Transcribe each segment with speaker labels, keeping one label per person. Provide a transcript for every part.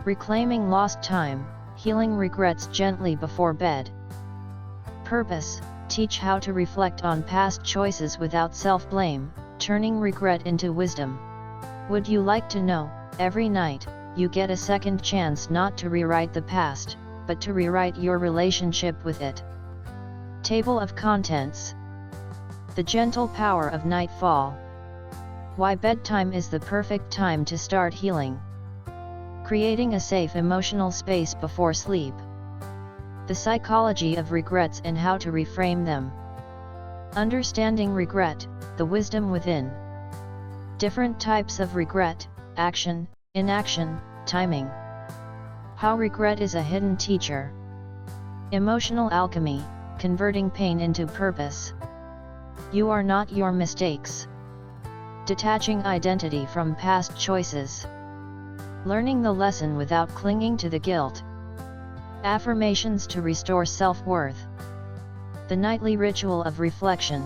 Speaker 1: Reclaiming lost time, healing regrets gently before bed. Purpose: teach how to reflect on past choices without self-blame, turning regret into wisdom. Would you like to know, every night, you get a second chance not to rewrite the past, but to rewrite your relationship with it. Table of Contents. The gentle power of nightfall. Why bedtime is the perfect time to start healing. Creating a safe emotional space before sleep. The psychology of regrets and how to reframe them. Understanding regret, the wisdom within. Different types of regret: action, inaction, timing. How regret is a hidden teacher. Emotional alchemy, converting pain into purpose. You are not your mistakes. Detaching identity from past choices. Learning the lesson without clinging to the guilt. Affirmations to restore self-worth. The nightly ritual of reflection.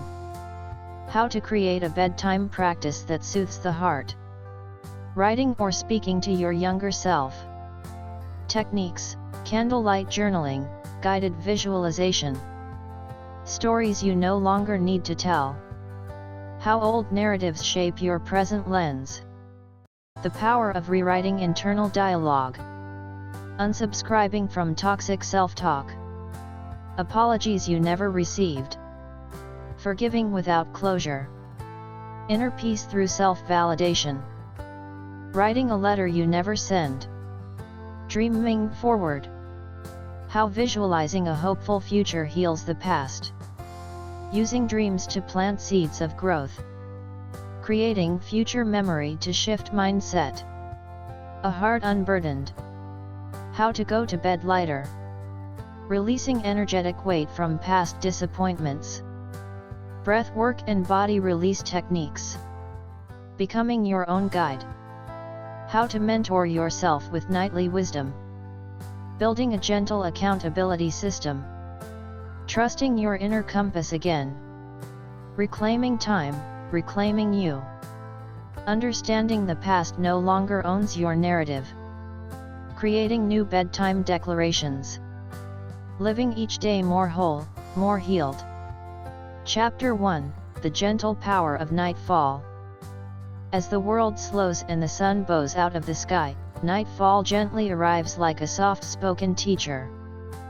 Speaker 1: How to create a bedtime practice that soothes the heart. Writing or speaking to your younger self. Techniques: candlelight journaling, guided visualization. Stories you no longer need to tell. How old narratives shape your present lens. The power of rewriting internal dialogue. Unsubscribing from toxic self-talk. Apologies you never received. Forgiving without closure. Inner peace through self-validation. Writing a letter you never send. Dreaming forward. How visualizing a hopeful future heals the past. Using dreams to plant seeds of growth. Creating future memory to shift mindset. A heart unburdened. How to go to bed lighter. Releasing energetic weight from past disappointments. Breath work and body release techniques. Becoming your own guide. How to mentor yourself with nightly wisdom. Building a gentle accountability system. Trusting your inner compass again. Reclaiming time, reclaiming you. Understanding the past no longer owns your narrative. Creating new bedtime declarations. Living each day more whole, more healed. Chapter 1: The Gentle Power of Nightfall. As the world slows and the sun bows out of the sky, nightfall gently arrives like a soft-spoken teacher.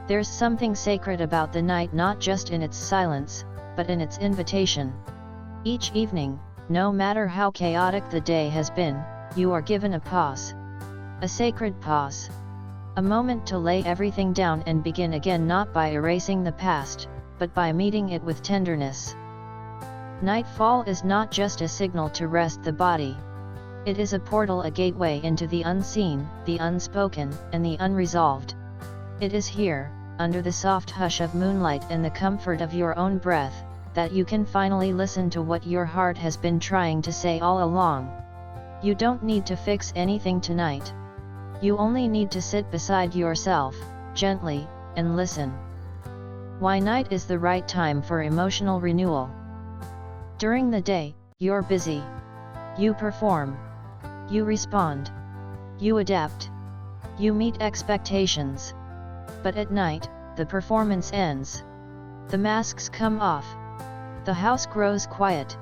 Speaker 1: There's something sacred about the night, not just in its silence, but in its invitation. Each evening, no matter how chaotic the day has been, you are given a pause. A sacred pause. A moment to lay everything down and begin again, not by erasing the past, but by meeting it with tenderness. Nightfall is not just a signal to rest the body. It is a portal, a gateway into the unseen, the unspoken, and the unresolved. It is here, under the soft hush of moonlight and the comfort of your own breath, that you can finally listen to what your heart has been trying to say all along. You don't need to fix anything tonight. You only need to sit beside yourself, gently, and listen. Why night is the right time for emotional renewal. During the day, you're busy. You perform. You respond. You adapt. You meet expectations. But at night, the performance ends. The masks come off. The house grows quiet.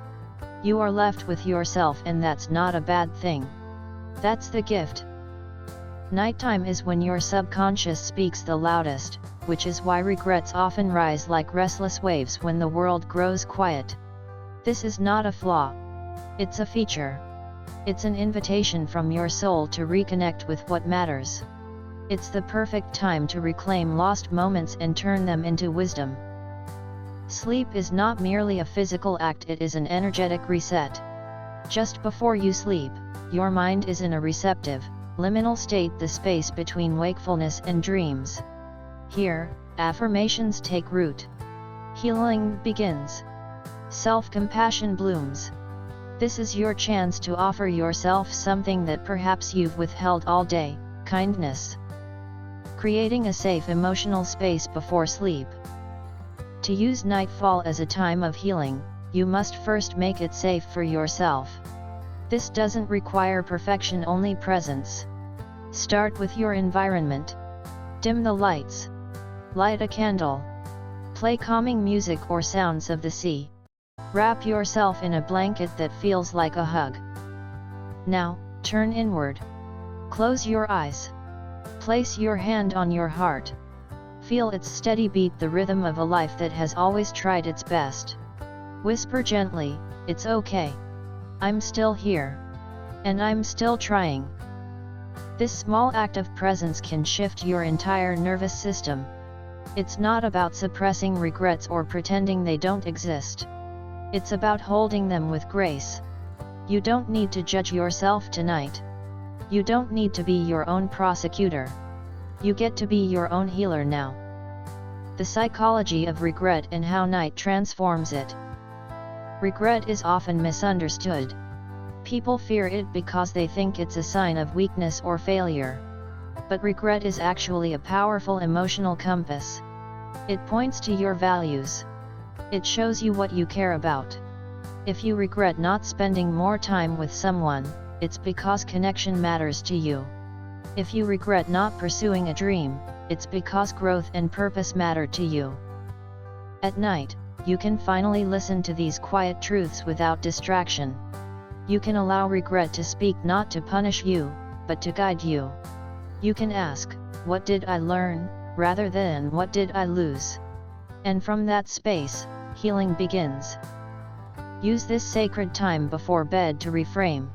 Speaker 1: You are left with yourself, and that's not a bad thing. That's the gift. Nighttime is when your subconscious speaks the loudest, which is why regrets often rise like restless waves when the world grows quiet. This is not a flaw. It's a feature. It's an invitation from your soul to reconnect with what matters. It's the perfect time to reclaim lost moments and turn them into wisdom. Sleep is not merely a physical act, it is an energetic reset. Just before you sleep, your mind is in a receptive, liminal state, the space between wakefulness and dreams. Here, affirmations take root. Healing begins. Self-compassion blooms. This is your chance to offer yourself something that perhaps you've withheld all day: kindness. Creating a safe emotional space before sleep. To use nightfall as a time of healing, you must first make it safe for yourself. This doesn't require perfection, only presence. Start with your environment. Dim the lights. Light a candle. Play calming music or sounds of the sea. Wrap yourself in a blanket that feels like a hug. Now, turn inward. Close your eyes. Place your hand on your heart. Feel its steady beat, the rhythm of a life that has always tried its best. Whisper gently, "It's okay. I'm still here. And I'm still trying." This small act of presence can shift your entire nervous system. It's not about suppressing regrets or pretending they don't exist. It's about holding them with grace. You don't need to judge yourself tonight. You don't need to be your own prosecutor. You get to be your own healer now. The psychology of regret and how night transforms it. Regret is often misunderstood. People fear it because they think it's a sign of weakness or failure. But regret is actually a powerful emotional compass. It points to your values. It shows you what you care about. If you regret not spending more time with someone, it's because connection matters to you. If you regret not pursuing a dream, it's because growth and purpose matter to you. At night, you can finally listen to these quiet truths without distraction. You can allow regret to speak, not to punish you, but to guide you. You can ask, "What did I learn?" rather than "What did I lose?" And from that space, healing begins. Use this sacred time before bed to reframe.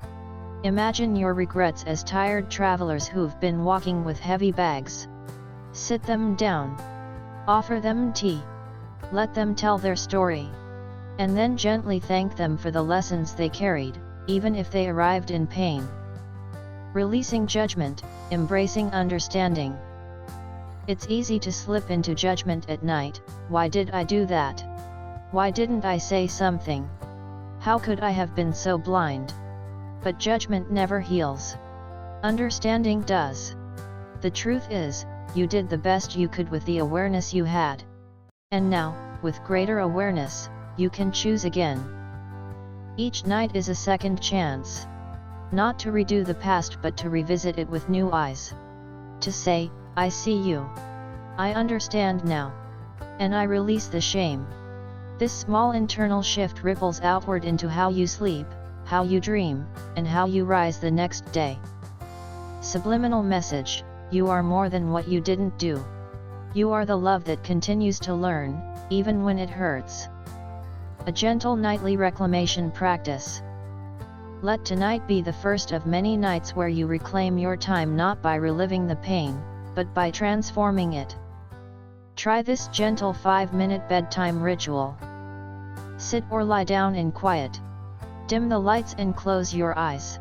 Speaker 1: Imagine your regrets as tired travelers who've been walking with heavy bags. Sit them down. Offer them tea. Let them tell their story. And then gently thank them for the lessons they carried, even if they arrived in pain. Releasing judgment, embracing understanding. It's easy to slip into judgment at night. Why did I do that? Why didn't I say something? How could I have been so blind? But judgment never heals. Understanding does. The truth is, you did the best you could with the awareness you had. And now, with greater awareness, you can choose again. Each night is a second chance. Not to redo the past but to revisit it with new eyes. To say, "I see you. I understand now. And I release the shame." This small internal shift ripples outward into how you sleep, how you dream, and how you rise the next day. Subliminal message: you are more than what you didn't do. You are the love that continues to learn, even when it hurts. A gentle nightly reclamation practice. Let tonight be the first of many nights where you reclaim your time, not by reliving the pain, but by transforming it. Try this gentle 5-minute bedtime ritual. Sit or lie down in quiet. Dim the lights and close your eyes.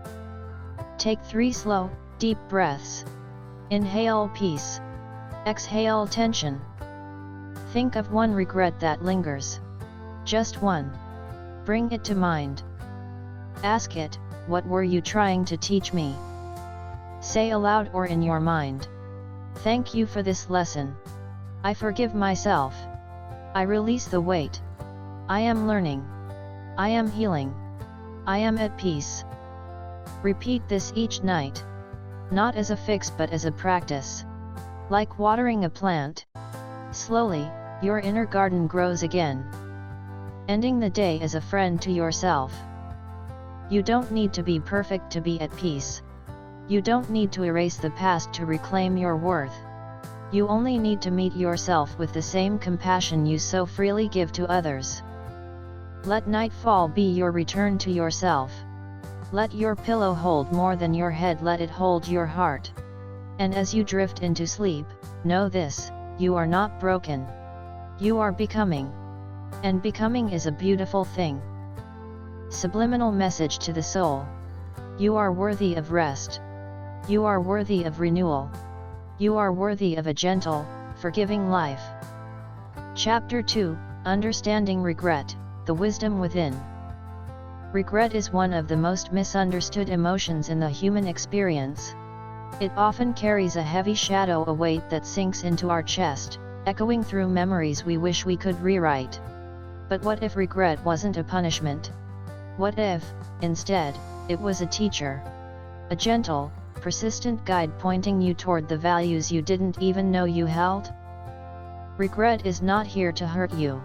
Speaker 1: Take 3 slow, deep breaths. Inhale peace. Exhale tension. Think of one regret that lingers. Just one. Bring it to mind. Ask it, "What were you trying to teach me?" Say aloud or in your mind, "Thank you for this lesson. I forgive myself. I release the weight. I am learning. I am healing. I am at peace." Repeat this each night. Not as a fix but as a practice. Like watering a plant. Slowly, your inner garden grows again. Ending the day as a friend to yourself. You don't need to be perfect to be at peace. You don't need to erase the past to reclaim your worth. You only need to meet yourself with the same compassion you so freely give to others. Let nightfall be your return to yourself. Let your pillow hold more than your head, let it hold your heart. And as you drift into sleep, know this: you are not broken. You are becoming. And becoming is a beautiful thing. Subliminal message to the soul. You are worthy of rest. You are worthy of renewal. You are worthy of a gentle, forgiving life. Chapter 2, Understanding Regret, the Wisdom Within. Regret is one of the most misunderstood emotions in the human experience. It often carries a heavy shadow, a weight that sinks into our chest, echoing through memories we wish we could rewrite. But what if regret wasn't a punishment? What if, instead, it was a teacher? A gentle, persistent guide pointing you toward the values you didn't even know you held? Regret is not here to hurt you.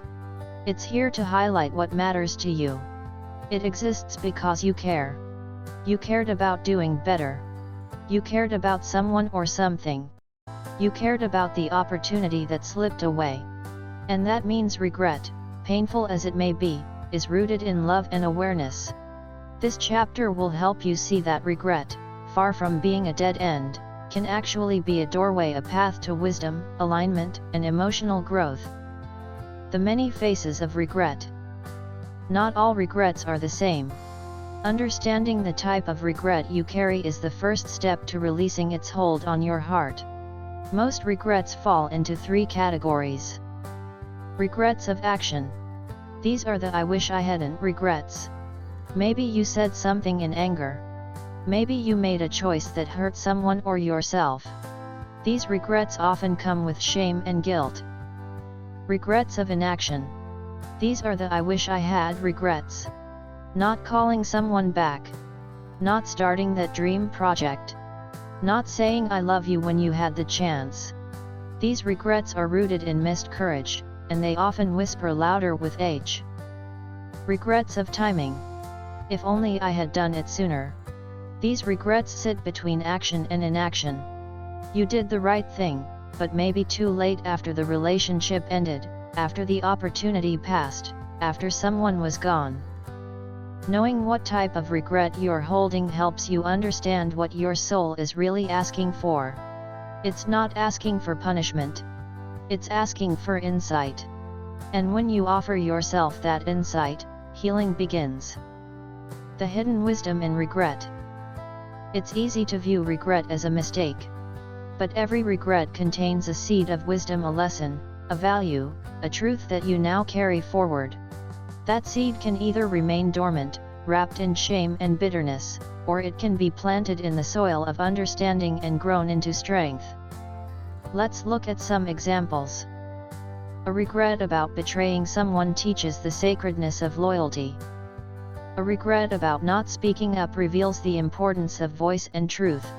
Speaker 1: It's here to highlight what matters to you. It exists because you care. You cared about doing better. You cared about someone or something. You cared about the opportunity that slipped away. And that means regret, painful as it may be, is rooted in love and awareness. This chapter will help you see that regret, far from being a dead end, can actually be a doorway, a path to wisdom, alignment, and emotional growth. The many faces of regret. Not all regrets are the same. Understanding the type of regret you carry is the first step to releasing its hold on your heart. Most regrets fall into 3 categories. Regrets of action. These are the "I wish I hadn't" regrets. Maybe you said something in anger. Maybe you made a choice that hurt someone or yourself. These regrets often come with shame and guilt. Regrets of inaction. These are the "I wish I had" regrets. Not calling someone back. Not starting that dream project. Not saying "I love you" when you had the chance. These regrets are rooted in missed courage, and they often whisper louder with age. Regrets of timing. If only I had done it sooner. These regrets sit between action and inaction. You did the right thing, but maybe too late, after the relationship ended, after the opportunity passed, after someone was gone. Knowing what type of regret you're holding helps you understand what your soul is really asking for. It's not asking for punishment. It's asking for insight. And when you offer yourself that insight, healing begins. The hidden wisdom in regret. It's easy to view regret as a mistake. But every regret contains a seed of wisdom, a lesson, a value, a truth that you now carry forward. That seed can either remain dormant, wrapped in shame and bitterness, or it can be planted in the soil of understanding and grown into strength. Let's look at some examples. A regret about betraying someone teaches the sacredness of loyalty. A regret about not speaking up reveals the importance of voice and truth.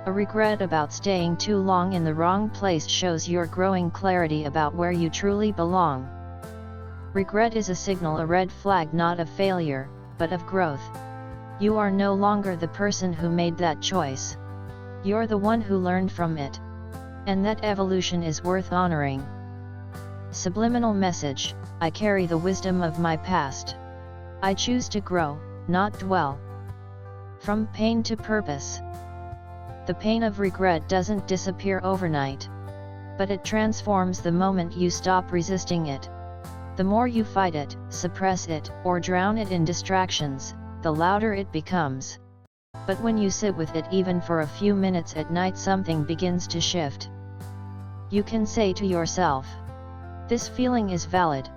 Speaker 1: A regret about staying too long in the wrong place shows your growing clarity about where you truly belong. Regret is a signal, a red flag, not of failure, but of growth. You are no longer the person who made that choice. You're the one who learned from it. And that evolution is worth honoring. Subliminal message: I carry the wisdom of my past. I choose to grow, not dwell. From pain to purpose. The pain of regret doesn't disappear overnight. But it transforms the moment you stop resisting it. The more you fight it, suppress it, or drown it in distractions, the louder it becomes. But when you sit with it even for a few minutes at night, something begins to shift. You can say to yourself, "This feeling is valid.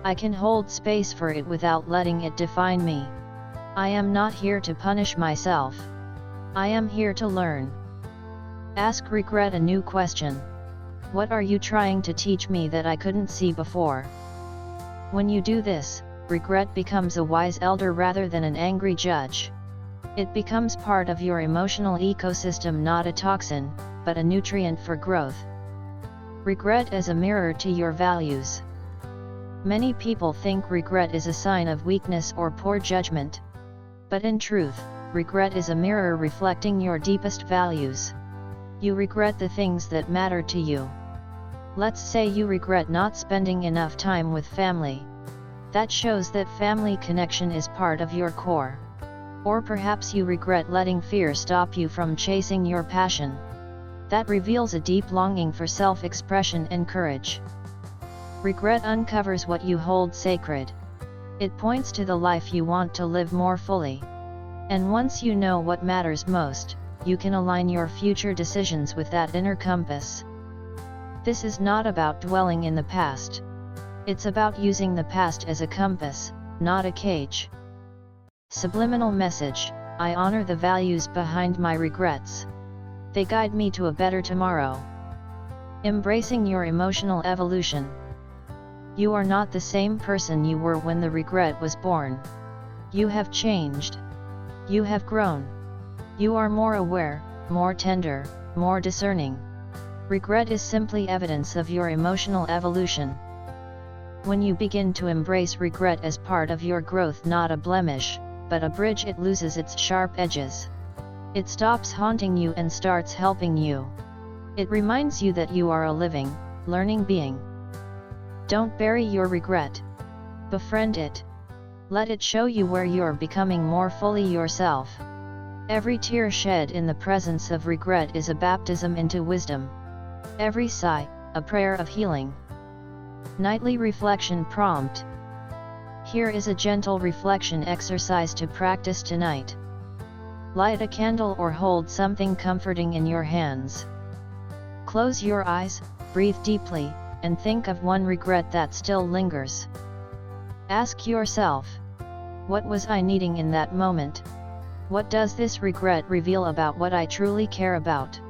Speaker 1: I can hold space for it without letting it define me. I am not here to punish myself. I am here to learn." Ask regret a new question. What are you trying to teach me that I couldn't see before? When you do this, regret becomes a wise elder rather than an angry judge. It becomes part of your emotional ecosystem, not a toxin, but a nutrient for growth. Regret as a mirror to your values. Many people think regret is a sign of weakness or poor judgment. But in truth, regret is a mirror reflecting your deepest values. You regret the things that matter to you. Let's say you regret not spending enough time with family. That shows that family connection is part of your core. Or perhaps you regret letting fear stop you from chasing your passion. That reveals a deep longing for self-expression and courage. Regret uncovers what you hold sacred. It points to the life you want to live more fully. And once you know what matters most, you can align your future decisions with that inner compass. This is not about dwelling in the past. It's about using the past as a compass, not a cage. Subliminal message: I honor the values behind my regrets. They guide me to a better tomorrow. Embracing your emotional evolution. You are not the same person you were when the regret was born. You have changed. You have grown. You are more aware, more tender, more discerning. Regret is simply evidence of your emotional evolution. When you begin to embrace regret as part of your growth, not a blemish, but a bridge, it loses its sharp edges. It stops haunting you and starts helping you. It reminds you that you are a living, learning being. Don't bury your regret. Befriend it. Let it show you where you're becoming more fully yourself. Every tear shed in the presence of regret is a baptism into wisdom. Every sigh, a prayer of healing. Nightly reflection prompt. Here is a gentle reflection exercise to practice tonight. Light a candle or hold something comforting in your hands. Close your eyes, breathe deeply, and think of one regret that still lingers. Ask yourself, what was I needing in that moment? What does this regret reveal about what I truly care about?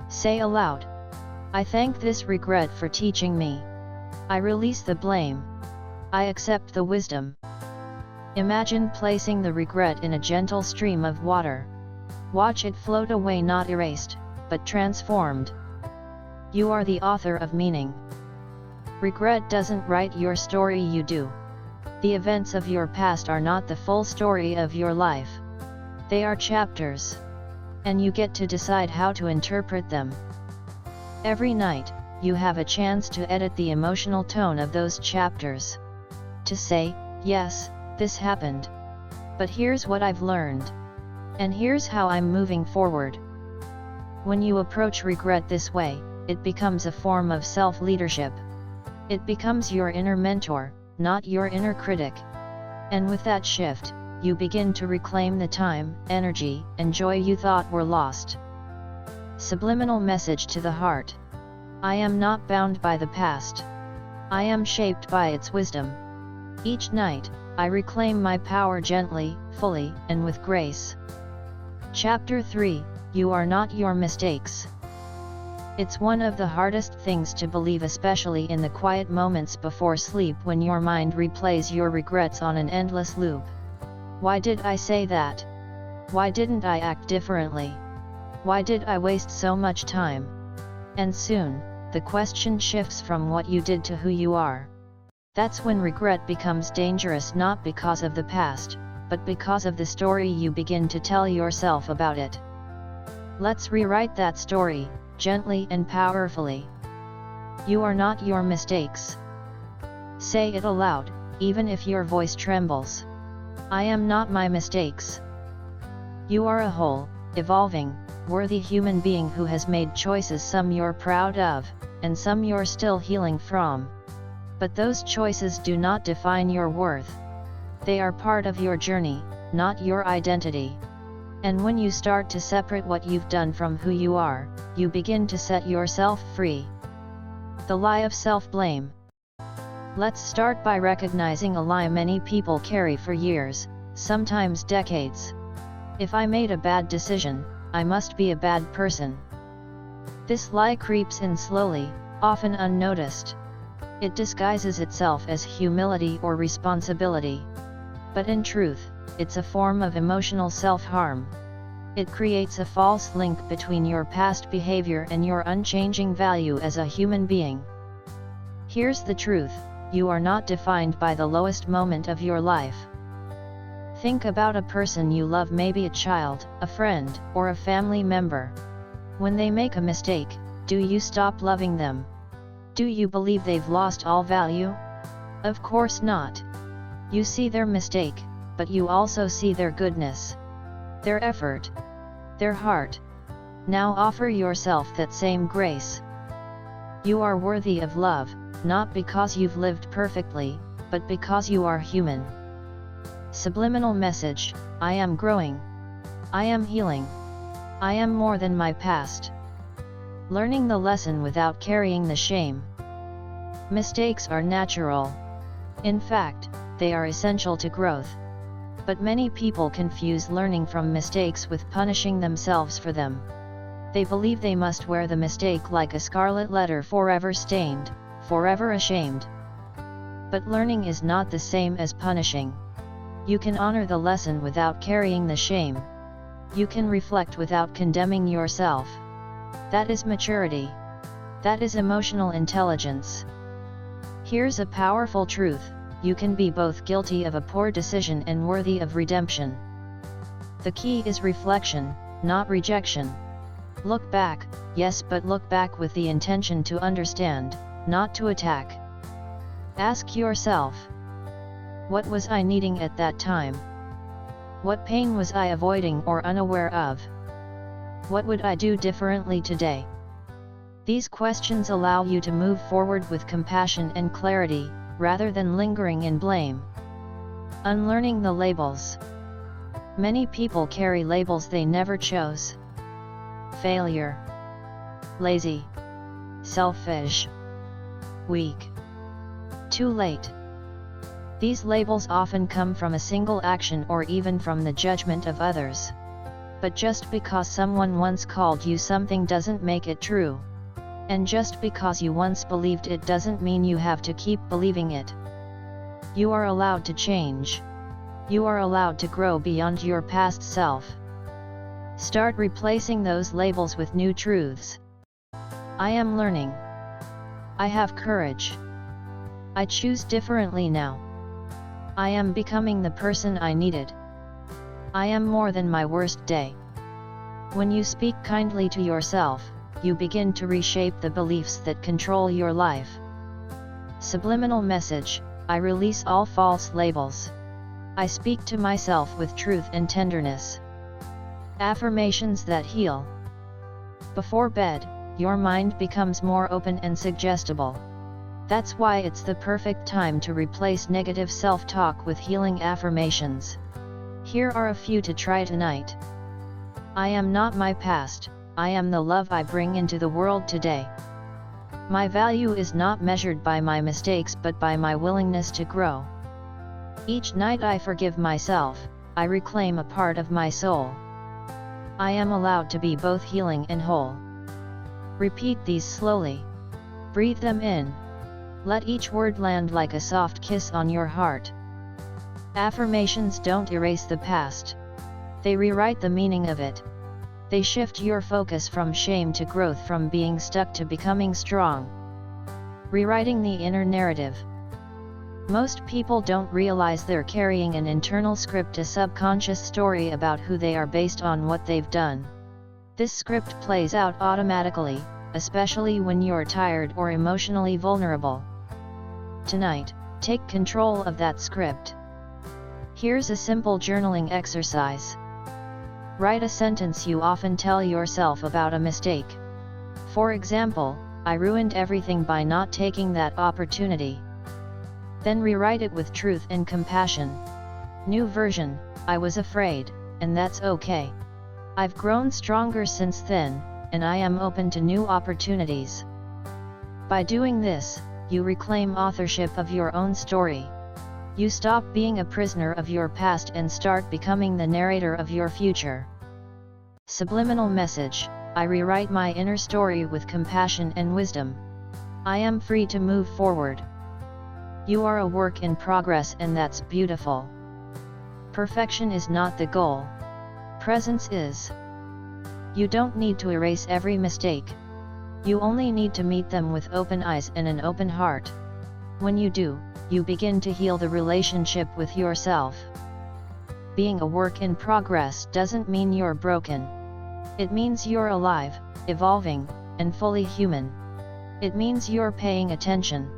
Speaker 1: Say aloud, I thank this regret for teaching me. I release the blame. I accept the wisdom. Imagine placing the regret in a gentle stream of water. Watch it float away, not erased, but transformed. You are the author of meaning. Regret doesn't write your story, you do. The events of your past are not the full story of your life. They are chapters. And you get to decide how to interpret them. Every night, you have a chance to edit the emotional tone of those chapters. To say, yes, this happened. But here's what I've learned. And here's how I'm moving forward. When you approach regret this way, it becomes a form of self-leadership. It becomes your inner mentor, not your inner critic. And with that shift, you begin to reclaim the time, energy, and joy you thought were lost. Subliminal message to the heart. I am not bound by the past. I am shaped by its wisdom. Each night, I reclaim my power gently, fully, and with grace. Chapter 3, You are not your mistakes. It's one of the hardest things to believe, especially in the quiet moments before sleep when your mind replays your regrets on an endless loop. Why did I say that? Why didn't I act differently? Why did I waste so much time? And soon, the question shifts from what you did to who you are. That's when regret becomes dangerous, not because of the past, but because of the story you begin to tell yourself about it. Let's rewrite that story, gently and powerfully. You are not your mistakes. Say it aloud, even if your voice trembles. I am not my mistakes. You are a whole, evolving, worthy human being who has made choices, some you're proud of, and some you're still healing from. But those choices do not define your worth. They are part of your journey, not your identity. And when you start to separate what you've done from who you are, you begin to set yourself free. The lie of self-blame. Let's start by recognizing a lie many people carry for years, sometimes decades. If I made a bad decision, I must be a bad person. This lie creeps in slowly, often unnoticed. It disguises itself as humility or responsibility. But in truth, it's a form of emotional self-harm. It creates a false link between your past behavior and your unchanging value as a human being. Here's the truth, you are not defined by the lowest moment of your life. Think about a person you love, maybe a child, a friend, or a family member. When they make a mistake, do you stop loving them? Do you believe they've lost all value? Of course not. You see their mistake, but you also see their goodness, their effort, their heart. Now offer yourself that same grace. You are worthy of love, not because you've lived perfectly, but because you are human. Subliminal message, I am growing. I am healing. I am more than my past. Learning the lesson without carrying the shame. Mistakes are natural. In fact, they are essential to growth. But many people confuse learning from mistakes with punishing themselves for them. They believe they must wear the mistake like a scarlet letter, forever stained, forever ashamed. But learning is not the same as punishing. You can honor the lesson without carrying the shame. You can reflect without condemning yourself. That is maturity. That is emotional intelligence. Here's a powerful truth: you can be both guilty of a poor decision and worthy of redemption. The key is reflection, not rejection. Look back, yes, but look back with the intention to understand, not to attack. Ask yourself, what was I needing at that time? What pain was I avoiding or unaware of? What would I do differently today? These questions allow you to move forward with compassion and clarity, rather than lingering in blame. Unlearning the labels. Many people carry labels they never chose. Failure, lazy, selfish, weak, too late. These labels often come from a single action or even from the judgment of others. But just because someone once called you something doesn't make it true. And just because you once believed it doesn't mean you have to keep believing it. You are allowed to change. You are allowed to grow beyond your past self. Start replacing those labels with new truths. I am learning. I have courage. I choose differently now. I am becoming the person I needed. I am more than my worst day. When you speak kindly to yourself, you begin to reshape the beliefs that control your life. Subliminal message: I release all false labels. I speak to myself with truth and tenderness. Affirmations that heal. Before bed, your mind becomes more open and suggestible. That's why it's the perfect time to replace negative self-talk with healing affirmations. Here are a few to try tonight. I am not my past, I am the love I bring into the world today. My value is not measured by my mistakes but by my willingness to grow. Each night I forgive myself, I reclaim a part of my soul. I am allowed to be both healing and whole. Repeat these slowly. Breathe them in. Let each word land like a soft kiss on your heart. Affirmations don't erase the past. They rewrite the meaning of it. They shift your focus from shame to growth, from being stuck to becoming strong. Rewriting the inner narrative. Most people don't realize they're carrying an internal script, a subconscious story about who they are based on what they've done. This script plays out automatically, especially when you're tired or emotionally vulnerable. Tonight, take control of that script. Here's a simple journaling exercise. Write a sentence you often tell yourself about a mistake. For example, I ruined everything by not taking that opportunity. Then rewrite it with truth and compassion. New version: I was afraid, and that's okay. I've grown stronger since then, and I am open to new opportunities. By doing this, you reclaim authorship of your own story. You stop being a prisoner of your past and start becoming the narrator of your future. Subliminal message: I rewrite my inner story with compassion and wisdom. I am free to move forward. You are a work in progress, and that's beautiful. Perfection is not the goal. Presence is. You don't need to erase every mistake. You only need to meet them with open eyes and an open heart. When you do, you begin to heal the relationship with yourself. Being a work in progress doesn't mean you're broken. It means you're alive, evolving, and fully human. It means you're paying attention.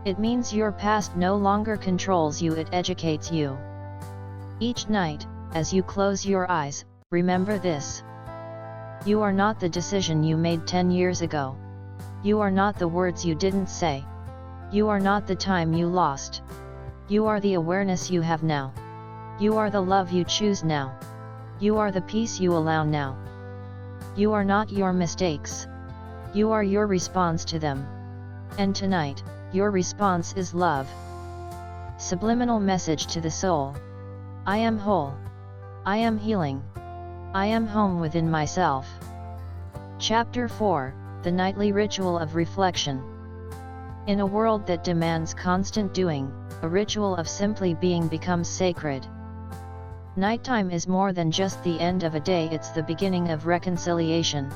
Speaker 1: It means your past no longer controls you, it educates you. Each night, as you close your eyes, remember this. You are not the decision you made 10 years ago. You are not the words you didn't say. You are not the time you lost. You are the awareness you have now. You are the love you choose now. You are the peace you allow now. You are not your mistakes. You are your response to them. And tonight, your response is love. Subliminal message to the soul: I am whole. I am healing. I am home within myself. Chapter 4: The Nightly Ritual of Reflection. In a world that demands constant doing, a ritual of simply being becomes sacred. Nighttime is more than just the end of a day, it's the beginning of reconciliation.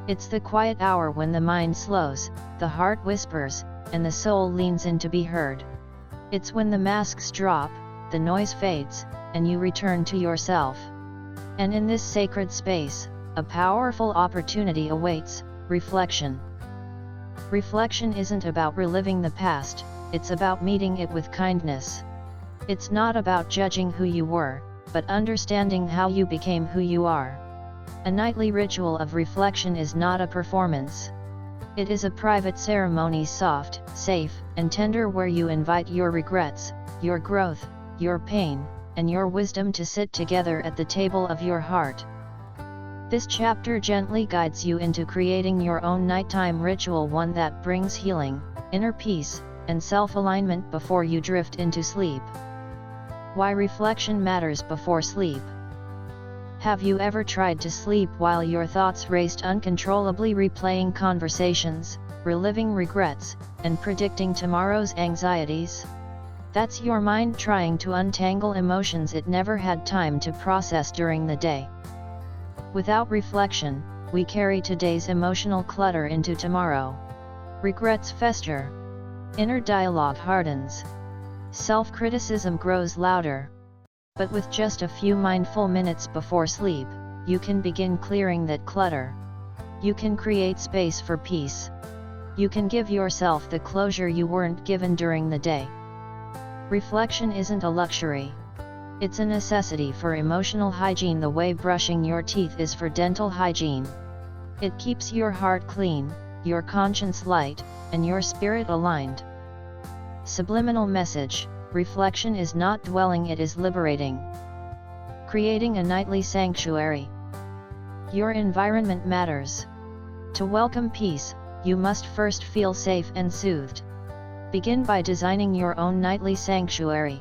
Speaker 1: It's the quiet hour when the mind slows, the heart whispers, and the soul leans in to be heard. It's when the masks drop, the noise fades, and you return to yourself. And in this sacred space, a powerful opportunity awaits: reflection. Reflection isn't about reliving the past, it's about meeting it with kindness. It's not about judging who you were, but understanding how you became who you are. A nightly ritual of reflection is not a performance. It is a private ceremony, soft, safe, and tender, where you invite your regrets, your growth, your pain, and your wisdom to sit together at the table of your heart. This chapter gently guides you into creating your own nighttime ritual, one that brings healing, inner peace, and self-alignment before you drift into sleep. Why reflection matters before sleep. Have you ever tried to sleep while your thoughts raced uncontrollably, replaying conversations, reliving regrets, and predicting tomorrow's anxieties? That's your mind trying to untangle emotions it never had time to process during the day. Without reflection, we carry today's emotional clutter into tomorrow. Regrets fester. Inner dialogue hardens. Self-criticism grows louder. But with just a few mindful minutes before sleep, you can begin clearing that clutter. You can create space for peace. You can give yourself the closure you weren't given during the day. Reflection isn't a luxury. It's a necessity for emotional hygiene, the way brushing your teeth is for dental hygiene. It keeps your heart clean, your conscience light, and your spirit aligned. Subliminal message: reflection is not dwelling, it is liberating. Creating a nightly sanctuary. Your environment matters. To welcome peace, you must first feel safe and soothed. Begin by designing your own nightly sanctuary.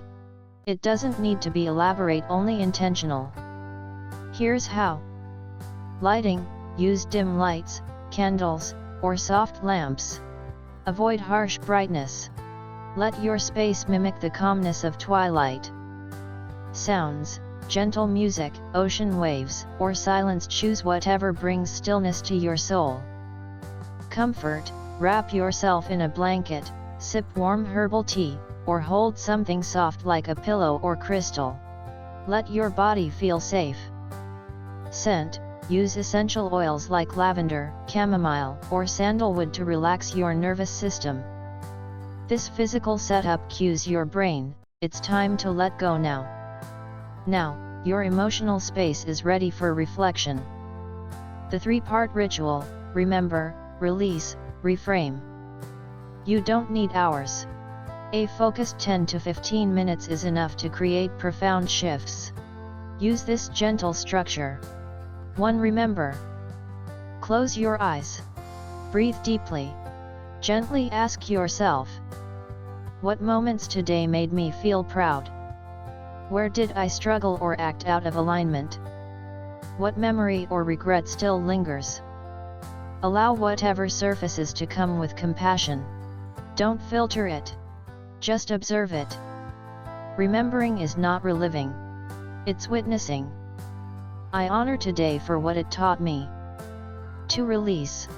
Speaker 1: It doesn't need to be elaborate, only intentional. Here's how. Lighting: use dim lights, candles, or soft lamps. Avoid harsh brightness. Let your space mimic the calmness of twilight. Sounds: gentle music, ocean waves, or silence. Choose whatever brings stillness to your soul. Comfort: wrap yourself in a blanket, sip warm herbal tea, or hold something soft like a pillow or crystal. Let your body feel safe. Scent: use essential oils like lavender, chamomile, or sandalwood to relax your nervous system. This physical setup cues your brain: it's time to let go now. Now, your emotional space is ready for reflection. The three-part ritual: remember, release, reframe. You don't need hours. A focused 10 to 15 minutes is enough to create profound shifts. Use this gentle structure. 1. Remember. Close your eyes. Breathe deeply. Gently ask yourself, what moments today made me feel proud? Where did I struggle or act out of alignment? What memory or regret still lingers? Allow whatever surfaces to come with compassion. Don't filter it. Just observe it. Remembering is not reliving. It's witnessing. I honor today for what it taught me. 2. Release.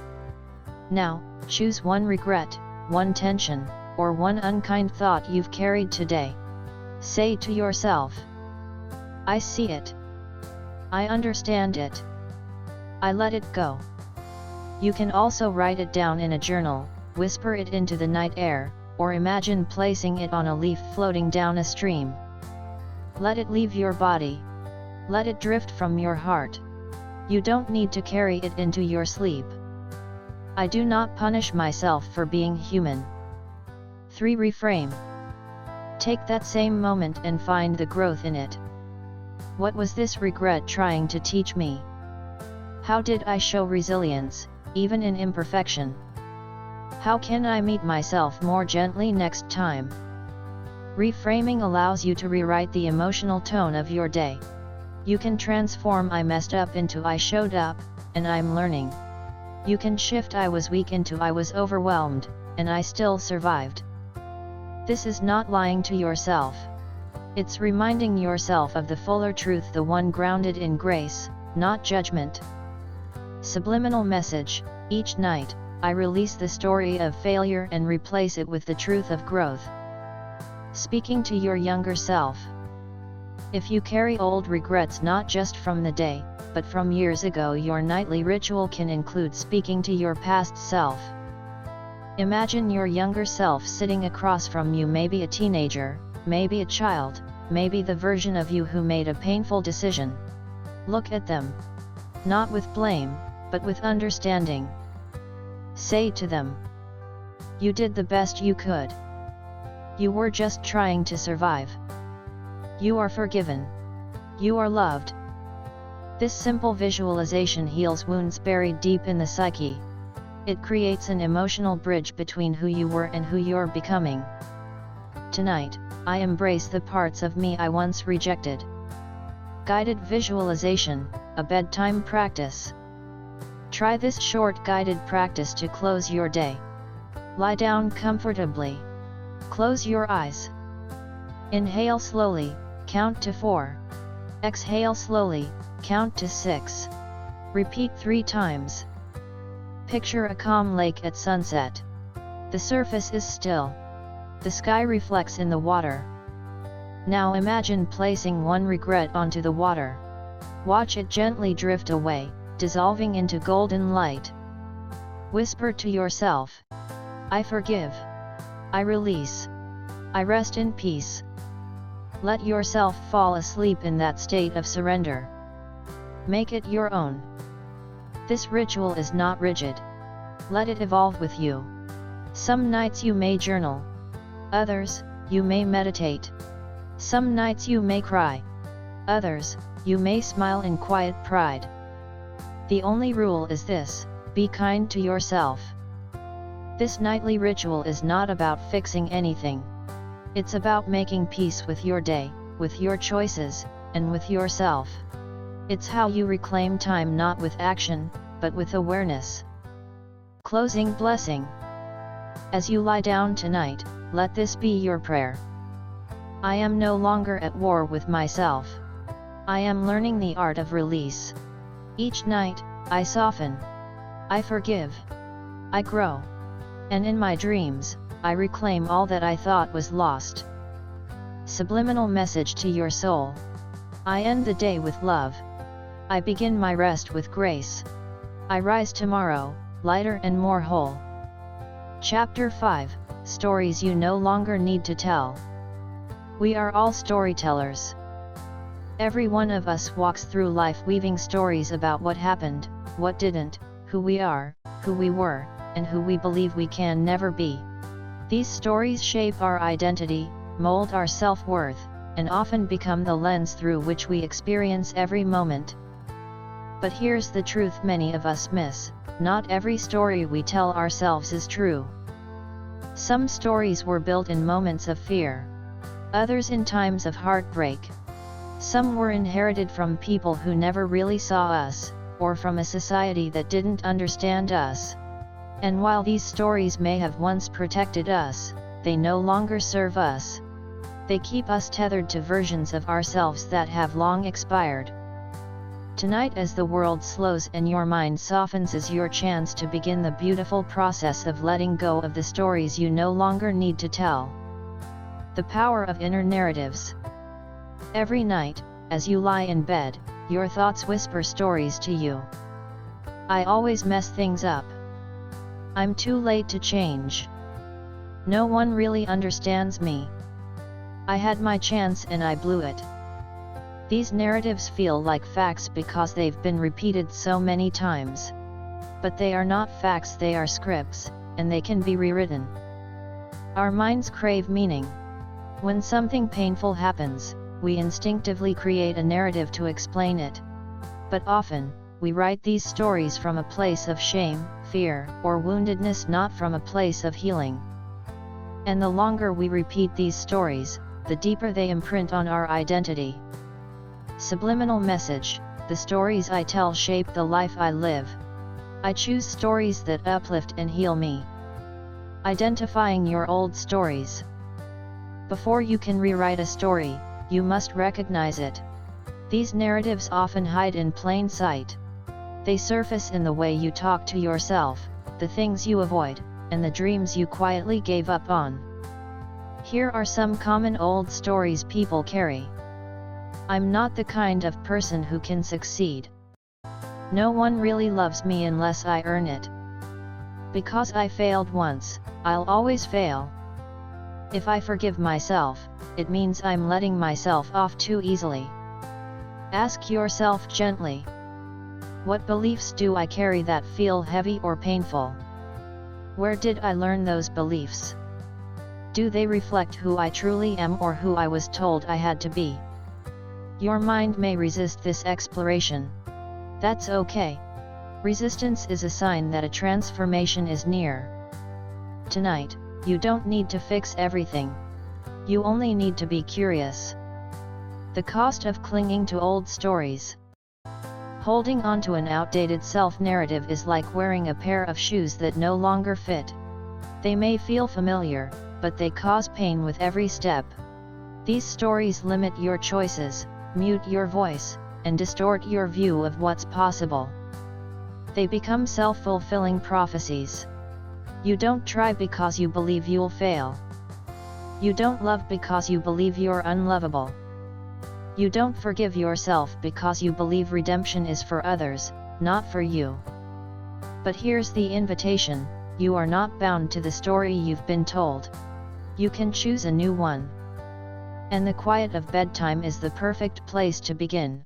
Speaker 1: Now, choose one regret, one tension, or one unkind thought you've carried today. Say to yourself, I see it. I understand it. I let it go. You can also write it down in a journal, whisper it into the night air, or imagine placing it on a leaf floating down a stream. Let it leave your body. Let it drift from your heart. You don't need to carry it into your sleep. I do not punish myself for being human. 3. Reframe. Take that same moment and find the growth in it. What was this regret trying to teach me? How did I show resilience, even in imperfection? How can I meet myself more gently next time? Reframing allows you to rewrite the emotional tone of your day. You can transform I messed up into I showed up, and I'm learning. You can shift I was weak into I was overwhelmed, and I still survived. This is not lying to yourself. It's reminding yourself of the fuller truth, the one grounded in grace, not judgment. Subliminal message: each night, I release the story of failure and replace it with the truth of growth. Speaking to your younger self. If you carry old regrets not just from the day, but from years ago, your nightly ritual can include speaking to your past self. Imagine your younger self sitting across from you, maybe a teenager, maybe a child, maybe the version of you who made a painful decision. Look at them. Not with blame, but with understanding. Say to them, "You did the best you could. You were just trying to survive. You are forgiven. You are loved." This simple visualization heals wounds buried deep in the psyche. It creates an emotional bridge between who you were and who you're becoming. Tonight, I embrace the parts of me I once rejected. Guided visualization, a bedtime practice. Try this short guided practice to close your day. Lie down comfortably. Close your eyes. Inhale slowly, count to 4. Exhale slowly, count to 6. Repeat 3 times. Picture a calm lake at sunset. The surface is still. The sky reflects in the water. Now imagine placing one regret onto the water. Watch it gently drift away, dissolving into golden light. Whisper to yourself, "I forgive. I release. I rest in peace." Let yourself fall asleep in that state of surrender. Make it your own. This ritual is not rigid. Let it evolve with you. Some nights you may journal. Others, you may meditate. Some nights you may cry. Others, you may smile in quiet pride. The only rule is this: be kind to yourself. This nightly ritual is not about fixing anything. It's about making peace with your day, with your choices, and with yourself. It's how you reclaim time, not with action, but with awareness. Closing blessing. As you lie down tonight, let this be your prayer. I am no longer at war with myself. I am learning the art of release. Each night, I soften. I forgive. I grow. And in my dreams, I reclaim all that I thought was lost. Subliminal message to your soul. I end the day with love. I begin my rest with grace. I rise tomorrow, lighter and more whole. Chapter 5, Stories You No Longer Need to Tell. We are all storytellers. Every one of us walks through life weaving stories about what happened, what didn't, who we are, who we were, and who we believe we can never be. These stories shape our identity, mold our self-worth, and often become the lens through which we experience every moment. But here's the truth many of us miss: not every story we tell ourselves is true. Some stories were built in moments of fear. Others in times of heartbreak. Some were inherited from people who never really saw us, or from a society that didn't understand us. And while these stories may have once protected us, they no longer serve us. They keep us tethered to versions of ourselves that have long expired. Tonight, as the world slows and your mind softens, is your chance to begin the beautiful process of letting go of the stories you no longer need to tell. The power of inner narratives. Every night, as you lie in bed, your thoughts whisper stories to you. I always mess things up. I'm too late to change. No one really understands me. I had my chance and I blew it. These narratives feel like facts because they've been repeated so many times. But they are not facts, they are scripts, and they can be rewritten. Our minds crave meaning. When something painful happens, we instinctively create a narrative to explain it. But often, we write these stories from a place of shame, fear, or woundedness, not from a place of healing. And the longer we repeat these stories, the deeper they imprint on our identity. Subliminal message: the stories I tell shape the life I live. I choose stories that uplift and heal me. Identifying your old stories. Before you can rewrite a story, you must recognize it. These narratives often hide in plain sight. They surface in the way you talk to yourself, the things you avoid, and the dreams you quietly gave up on. Here are some common old stories people carry. I'm not the kind of person who can succeed. No one really loves me unless I earn it. Because I failed once, I'll always fail. If I forgive myself, it means I'm letting myself off too easily. Ask yourself gently, what beliefs do I carry that feel heavy or painful? Where did I learn those beliefs? Do they reflect who I truly am or who I was told I had to be? Your mind may resist this exploration. That's okay. Resistance is a sign that a transformation is near. Tonight, you don't need to fix everything. You only need to be curious. The cost of clinging to old stories. Holding on to an outdated self-narrative is like wearing a pair of shoes that no longer fit. They may feel familiar, but they cause pain with every step. These stories limit your choices, mute your voice, and distort your view of what's possible. They become self-fulfilling prophecies. You don't try because you believe you'll fail. You don't love because you believe you're unlovable. You don't forgive yourself because you believe redemption is for others, not for you. But here's the invitation: you are not bound to the story you've been told. You can choose a new one. And the quiet of bedtime is the perfect place to begin.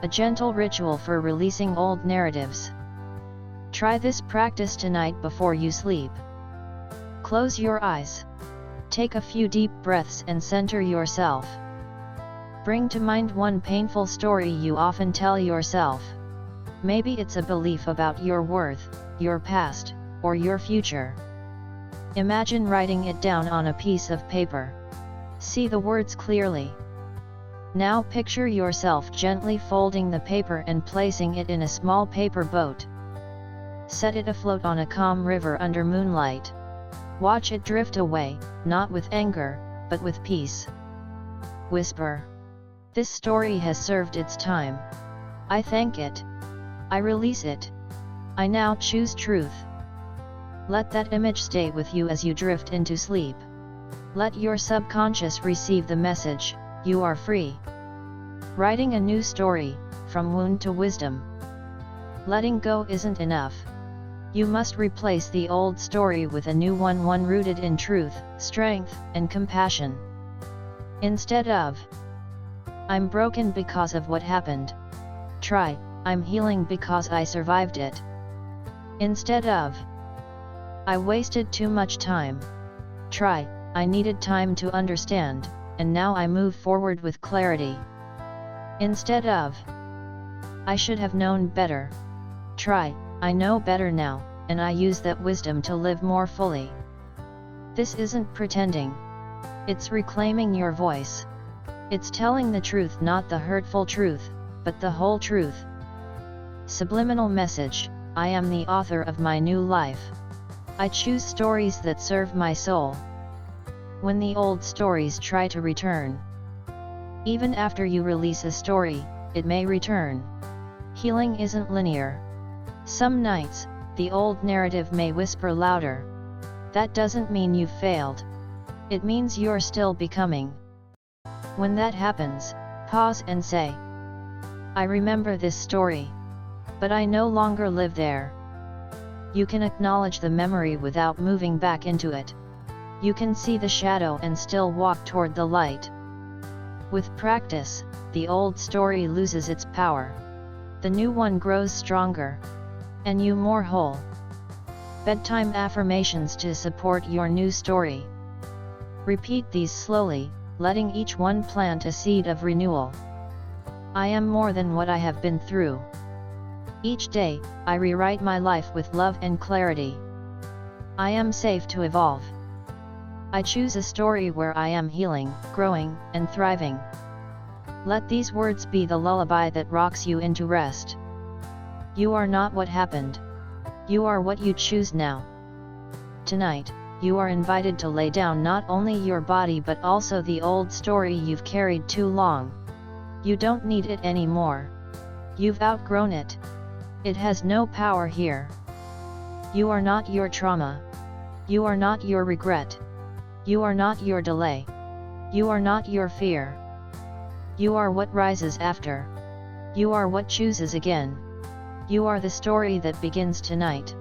Speaker 1: A gentle ritual for releasing old narratives. Try this practice tonight before you sleep. Close your eyes. Take a few deep breaths and center yourself. Bring to mind one painful story you often tell yourself. Maybe it's a belief about your worth, your past, or your future. Imagine writing it down on a piece of paper. See the words clearly. Now picture yourself gently folding the paper and placing it in a small paper boat. Set it afloat on a calm river under moonlight. Watch it drift away, not with anger, but with peace. Whisper, "This story has served its time. I thank it. I release it. I now choose truth." Let that image stay with you as you drift into sleep. Let your subconscious receive the message: you are free. Writing a new story, from wound to wisdom. Letting go isn't enough. You must replace the old story with a new one rooted in truth, strength, and compassion. Instead of, "I'm broken because of what happened," try, "I'm healing because I survived it." Instead of, "I wasted too much time," try, "I needed time to understand, and now I move forward with clarity." Instead of, "I should have known better," try, "I know better now, and I use that wisdom to live more fully." This isn't pretending. It's reclaiming your voice. It's telling the truth, not the hurtful truth, but the whole truth. Subliminal message: I am the author of my new life. I choose stories that serve my soul. When the old stories try to return, even after you release a story, it may return. Healing isn't linear. Some nights, the old narrative may whisper louder. That doesn't mean you've failed. It means you're still becoming. When that happens, pause and say, "I remember this story. But I no longer live there." You can acknowledge the memory without moving back into it. You can see the shadow and still walk toward the light. With practice, the old story loses its power. The new one grows stronger. And you more whole. Bedtime affirmations to support your new story. Repeat these slowly, letting each one plant a seed of renewal. I am more than what I have been through. Each day, I rewrite my life with love and clarity. I am safe to evolve. I choose a story where I am healing, growing, and thriving. Let these words be the lullaby that rocks you into rest. You are not what happened. You are what you choose now. Tonight, you are invited to lay down not only your body but also the old story you've carried too long. You don't need it anymore. You've outgrown it. It has no power here. You are not your trauma. You are not your regret. You are not your delay. You are not your fear. You are what rises after. You are what chooses again. You are the story that begins tonight.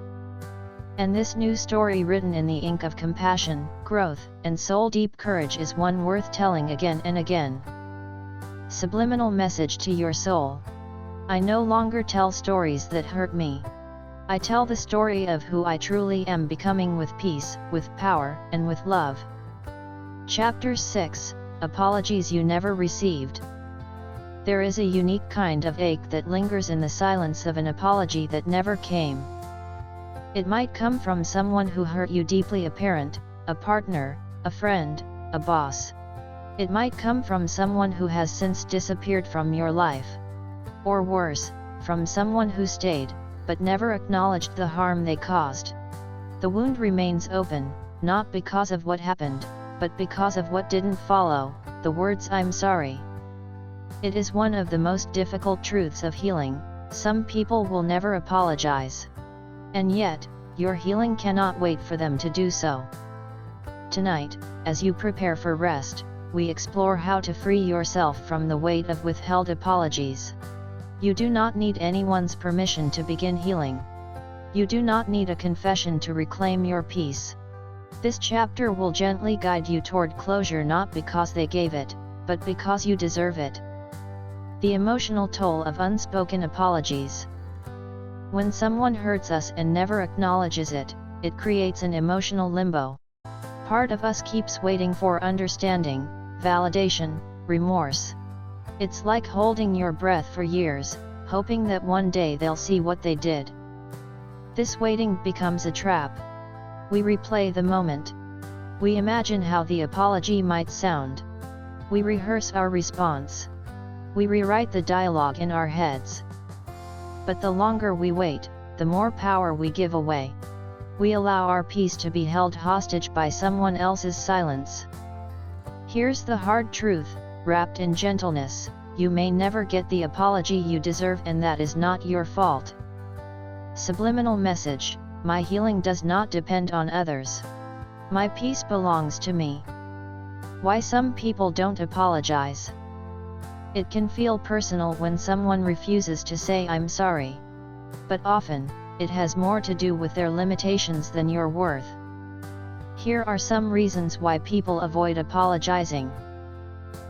Speaker 1: And this new story, written in the ink of compassion, growth, and soul-deep courage, is one worth telling again and again. Subliminal message to your soul. I no longer tell stories that hurt me. I tell the story of who I truly am, becoming with peace, with power, and with love. Chapter 6, Apologies You Never Received. There is a unique kind of ache that lingers in the silence of an apology that never came. It might come from someone who hurt you deeply, a parent, a partner, a friend, a boss. It might come from someone who has since disappeared from your life. Or worse, from someone who stayed, but never acknowledged the harm they caused. The wound remains open, not because of what happened, but because of what didn't follow, the words "I'm sorry." It is one of the most difficult truths of healing. Some people will never apologize. And yet, your healing cannot wait for them to do so. Tonight, as you prepare for rest, we explore how to free yourself from the weight of withheld apologies. You do not need anyone's permission to begin healing. You do not need a confession to reclaim your peace. This chapter will gently guide you toward closure, not because they gave it, but because you deserve it. The emotional toll of unspoken apologies. When someone hurts us and never acknowledges it, it creates an emotional limbo. Part of us keeps waiting for understanding, validation, remorse. It's like holding your breath for years, hoping that one day they'll see what they did. This waiting becomes a trap. We replay the moment. We imagine how the apology might sound. We rehearse our response. We rewrite the dialogue in our heads. But the longer we wait, the more power we give away. We allow our peace to be held hostage by someone else's silence. Here's the hard truth, wrapped in gentleness: you may never get the apology you deserve, and that is not your fault. Subliminal message: my healing does not depend on others. My peace belongs to me. Why some people don't apologize. It can feel personal when someone refuses to say "I'm sorry." But often, it has more to do with their limitations than your worth. Here are some reasons why people avoid apologizing.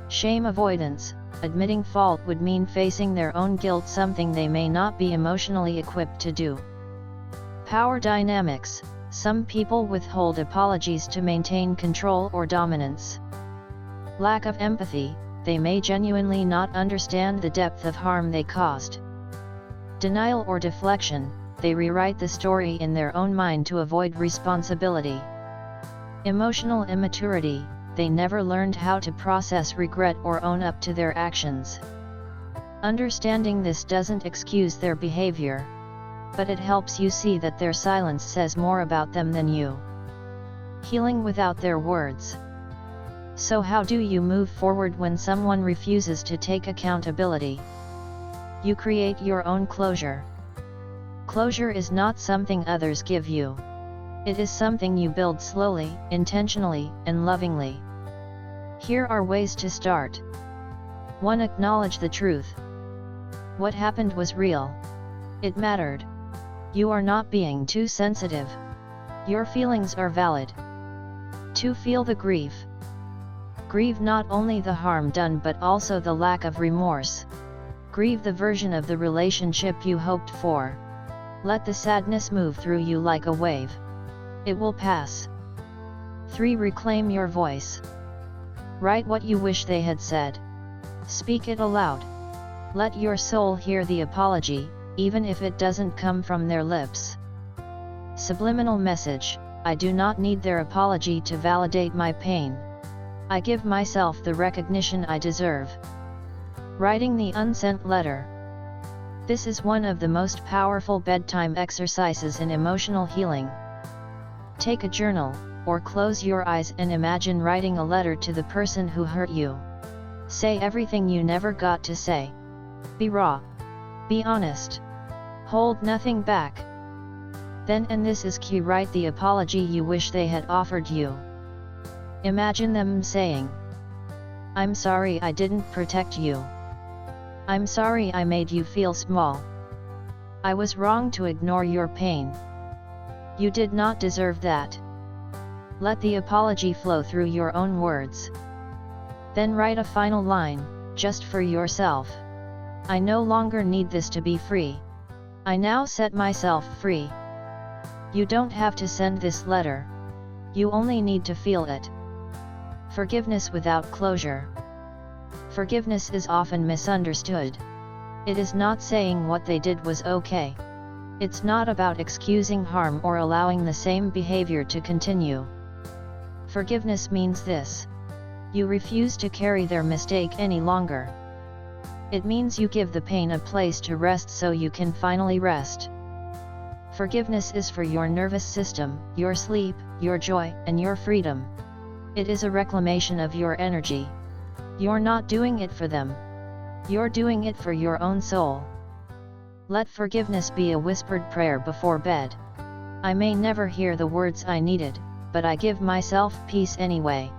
Speaker 1: Shame avoidance: admitting fault would mean facing their own guilt, something they may not be emotionally equipped to do. Power dynamics: some people withhold apologies to maintain control or dominance. Lack of empathy: they may genuinely not understand the depth of harm they caused. Denial or deflection: they rewrite the story in their own mind to avoid responsibility. Emotional immaturity: they never learned how to process regret or own up to their actions. Understanding this doesn't excuse their behavior, but it helps you see that their silence says more about them than you. Healing without their words. So how do you move forward when someone refuses to take accountability? You create your own closure. Closure is not something others give you. It is something you build slowly, intentionally, and lovingly. Here are ways to start. 1. Acknowledge the truth. What happened was real. It mattered. You are not being too sensitive. Your feelings are valid. 2. Feel the grief. Grieve not only the harm done but also the lack of remorse. Grieve the version of the relationship you hoped for. Let the sadness move through you like a wave. It will pass. 3. Reclaim your voice. Write what you wish they had said. Speak it aloud. Let your soul hear the apology, even if it doesn't come from their lips. Subliminal message: I do not need their apology to validate my pain. I give myself the recognition I deserve. Writing the unsent letter. This is one of the most powerful bedtime exercises in emotional healing. Take a journal, or close your eyes and imagine writing a letter to the person who hurt you. Say everything you never got to say. Be raw. Be honest. Hold nothing back. Then, and this is key, write the apology you wish they had offered you. Imagine them saying, "I'm sorry I didn't protect you. I'm sorry I made you feel small. I was wrong to ignore your pain. You did not deserve that." Let the apology flow through your own words. Then write a final line, just for yourself. "I no longer need this to be free. I now set myself free." You don't have to send this letter. You only need to feel it. Forgiveness without closure. Forgiveness is often misunderstood. It is not saying what they did was okay. It's not about excusing harm or allowing the same behavior to continue. Forgiveness means this: you refuse to carry their mistake any longer. It means you give the pain a place to rest so you can finally rest. Forgiveness is for your nervous system, your sleep, your joy, and your freedom. It is a reclamation of your energy. You're not doing it for them. You're doing it for your own soul. Let forgiveness be a whispered prayer before bed. I may never hear the words I needed, but I give myself peace anyway.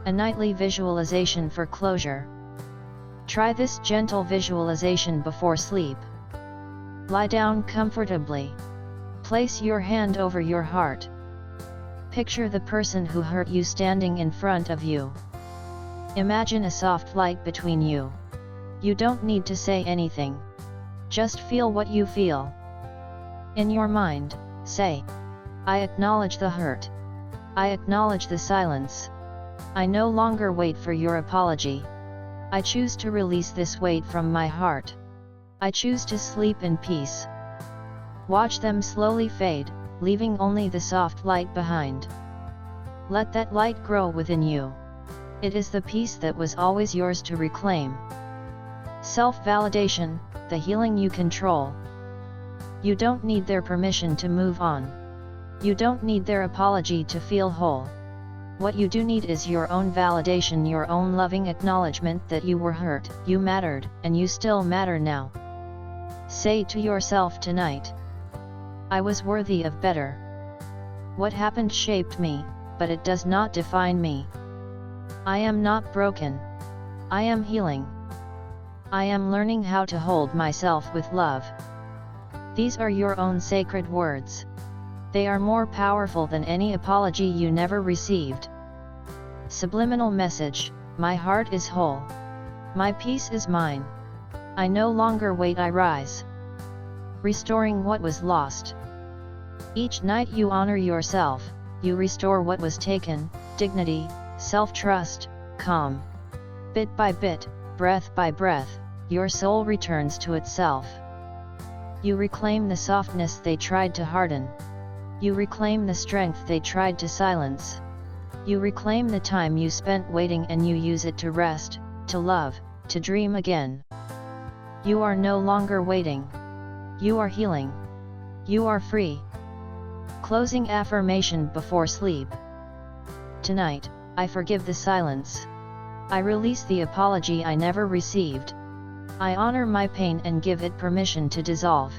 Speaker 1: A nightly visualization for closure. Try this gentle visualization before sleep. Lie down comfortably. Place your hand over your heart. Picture the person who hurt you standing in front of you. Imagine a soft light between you. You don't need to say anything. Just feel what you feel. In your mind, say, "I acknowledge the hurt. I acknowledge the silence. I no longer wait for your apology. I choose to release this weight from my heart. I choose to sleep in peace." Watch them slowly fade, leaving only the soft light behind. Let that light grow within you. It is the peace that was always yours to reclaim. Self-validation, the healing you control. You don't need their permission to move on. You don't need their apology to feel whole. What you do need is your own validation, your own loving acknowledgement that you were hurt, you mattered, and you still matter now. Say to yourself tonight, "I was worthy of better. What happened shaped me, but it does not define me. I am not broken. I am healing. I am learning how to hold myself with love." These are your own sacred words. They are more powerful than any apology you never received. Subliminal message: my heart is whole. My peace is mine. I no longer wait, I rise. Restoring what was lost. Each night you honor yourself, you restore what was taken: dignity, self-trust, calm. Bit by bit, breath by breath, your soul returns to itself. You reclaim the softness they tried to harden. You reclaim the strength they tried to silence. You reclaim the time you spent waiting, and you use it to rest, to love, to dream again. You are no longer waiting. You are healing. You are free. Closing affirmation before sleep. Tonight, I forgive the silence. I release the apology I never received. I honor my pain and give it permission to dissolve.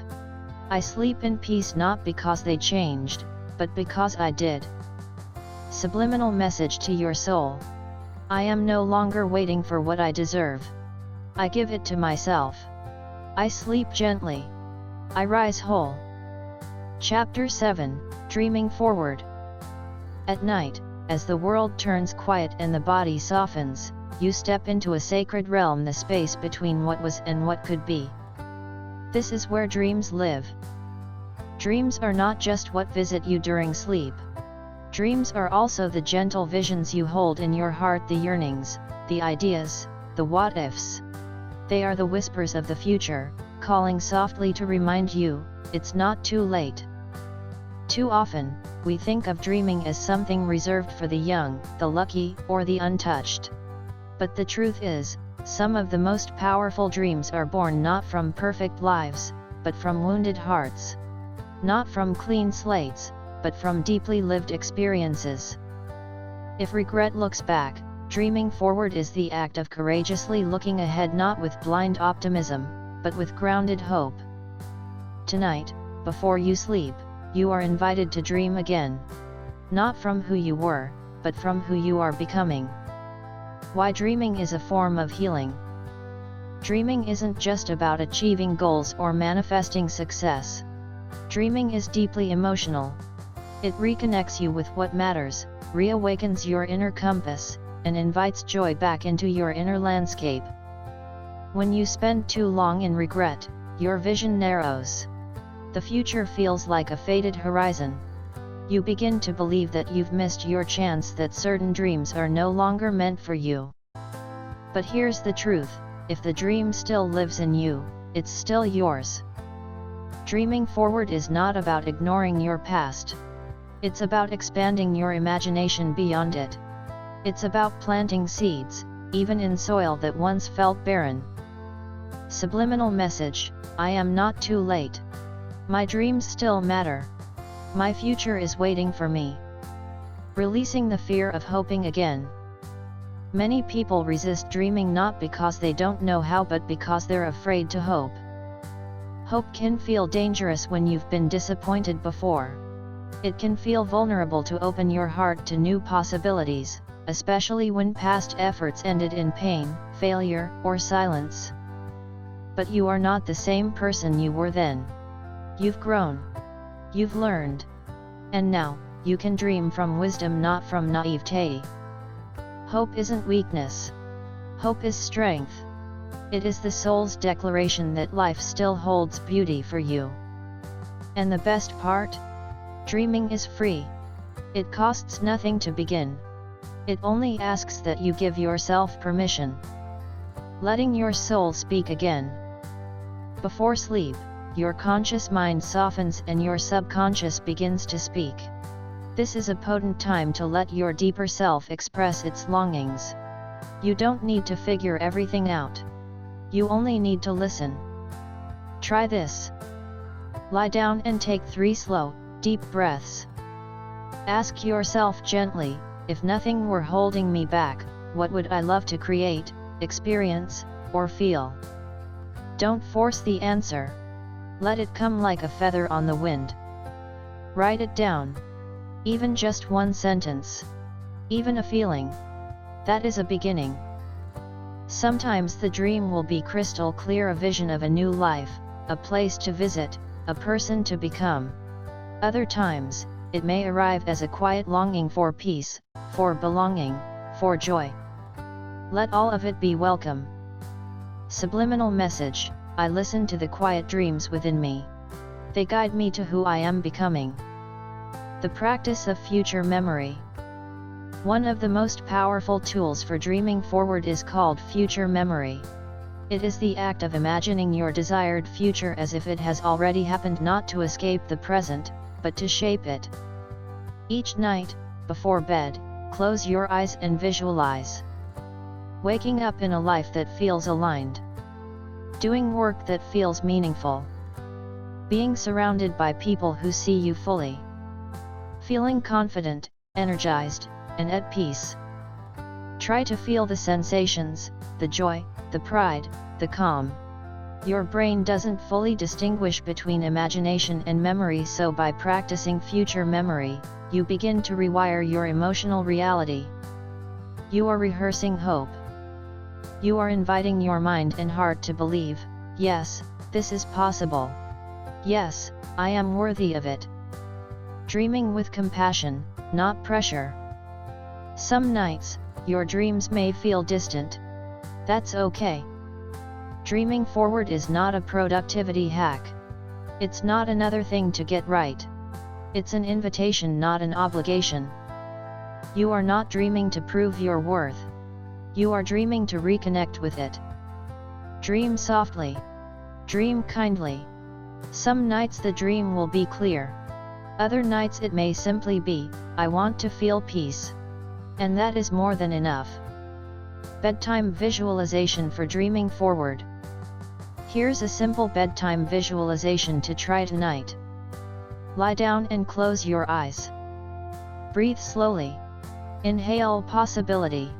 Speaker 1: I sleep in peace not because they changed, but because I did. Subliminal message to your soul. I am no longer waiting for what I deserve. I give it to myself. I sleep gently. I rise whole. Chapter 7, Dreaming Forward. At night, as the world turns quiet and the body softens, you step into a sacred realm, the space between what was and what could be. This is where dreams live. Dreams are not just what visit you during sleep. Dreams are also the gentle visions you hold in your heart, the yearnings, the ideas, the what-ifs. They are the whispers of the future, calling softly to remind you, it's not too late. Too often, we think of dreaming as something reserved for the young, the lucky, or the untouched. But the truth is, some of the most powerful dreams are born not from perfect lives, but from wounded hearts. Not from clean slates, but from deeply lived experiences. If regret looks back, dreaming forward is the act of courageously looking ahead, not with blind optimism, but with grounded hope. Tonight, before you sleep, you are invited to dream again. Not from who you were, but from who you are becoming. Why dreaming is a form of healing. Dreaming isn't just about achieving goals or manifesting success. Dreaming is deeply emotional. It reconnects you with what matters, reawakens your inner compass, and invites joy back into your inner landscape. When you spend too long in regret, your vision narrows. The future feels like a faded horizon. You begin to believe that you've missed your chance, that certain dreams are no longer meant for you. But here's the truth: if the dream still lives in you, it's still yours. Dreaming forward is not about ignoring your past. It's about expanding your imagination beyond it. It's about planting seeds, even in soil that once felt barren. Subliminal message: I am not too late. My dreams still matter. My future is waiting for me. Releasing the fear of hoping again. Many people resist dreaming not because they don't know how, but because they're afraid to hope. Hope can feel dangerous when you've been disappointed before. It can feel vulnerable to open your heart to new possibilities, especially when past efforts ended in pain, failure, or silence. But you are not the same person you were then. You've grown. You've learned. And now, you can dream from wisdom, not from naivete. Hope isn't weakness. Hope is strength. It is the soul's declaration that life still holds beauty for you. And the best part? Dreaming is free. It costs nothing to begin. It only asks that you give yourself permission. Letting your soul speak again. Before sleep, your conscious mind softens and your subconscious begins to speak. This is a potent time to let your deeper self express its longings. You don't need to figure everything out. You only need to listen. Try this. Lie down and take 3 slow, deep breaths. Ask yourself gently, if nothing were holding me back, what would I love to create, experience, or feel? Don't force the answer. Let it come like a feather on the wind. Write it down. Even just one sentence. Even a feeling. That is a beginning. Sometimes the dream will be crystal clear, a vision of a new life, a place to visit, a person to become. Other times, it may arrive as a quiet longing for peace, for belonging, for joy. Let all of it be welcome. Subliminal message: I listen to the quiet dreams within me. They guide me to who I am becoming. The practice of future memory. One of the most powerful tools for dreaming forward is called future memory. It is the act of imagining your desired future as if it has already happened, not to escape the present, but to shape it. Each night, before bed, close your eyes and visualize waking up in a life that feels aligned. Doing work that feels meaningful. Being surrounded by people who see you fully. Feeling confident, energized, and at peace. Try to feel the sensations, the joy, the pride, the calm. Your brain doesn't fully distinguish between imagination and memory, so by practicing future memory, you begin to rewire your emotional reality. You are rehearsing hope. You are inviting your mind and heart to believe, yes, this is possible. Yes, I am worthy of it. Dreaming with compassion, not pressure. Some nights, your dreams may feel distant. That's okay. Dreaming forward is not a productivity hack. It's not another thing to get right. It's an invitation, not an obligation. You are not dreaming to prove your worth. You are dreaming to reconnect with it. Dream softly. Dream kindly. Some nights the dream will be clear. Other nights it may simply be, I want to feel peace. And that is more than enough. Bedtime visualization for dreaming forward. Here's a simple bedtime visualization to try tonight. Lie down and close your eyes. Breathe slowly. Inhale possibility.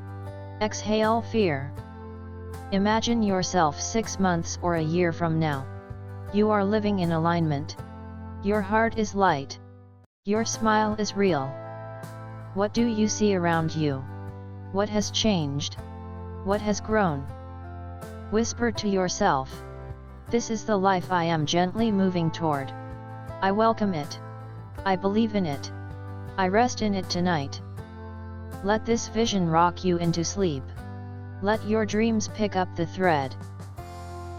Speaker 1: Exhale fear. Imagine yourself 6 months or a year from now. You are living in alignment. Your heart is light. Your smile is real. What do you see around you? What has changed? What has grown? Whisper to yourself. This is the life I am gently moving toward. I welcome it. I believe in it. I rest in it tonight. Let this vision rock you into sleep. Let your dreams pick up the thread.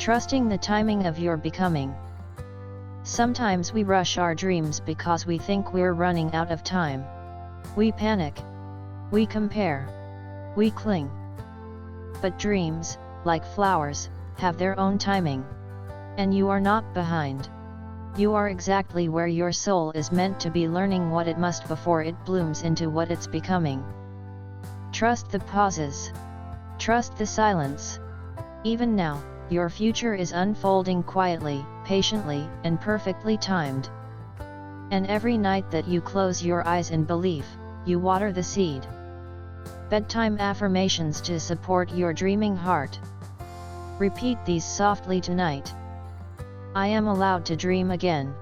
Speaker 1: Trusting the timing of your becoming. Sometimes we rush our dreams because we think we're running out of time. We panic. We compare. We cling. But dreams, like flowers, have their own timing. And you are not behind. You are exactly where your soul is meant to be, learning what it must before it blooms into what it's becoming. Trust the pauses. Trust the silence. Even now, your future is unfolding quietly, patiently, and perfectly timed. And every night that you close your eyes in belief, you water the seed. Bedtime affirmations to support your dreaming heart. Repeat these softly tonight. I am allowed to dream again.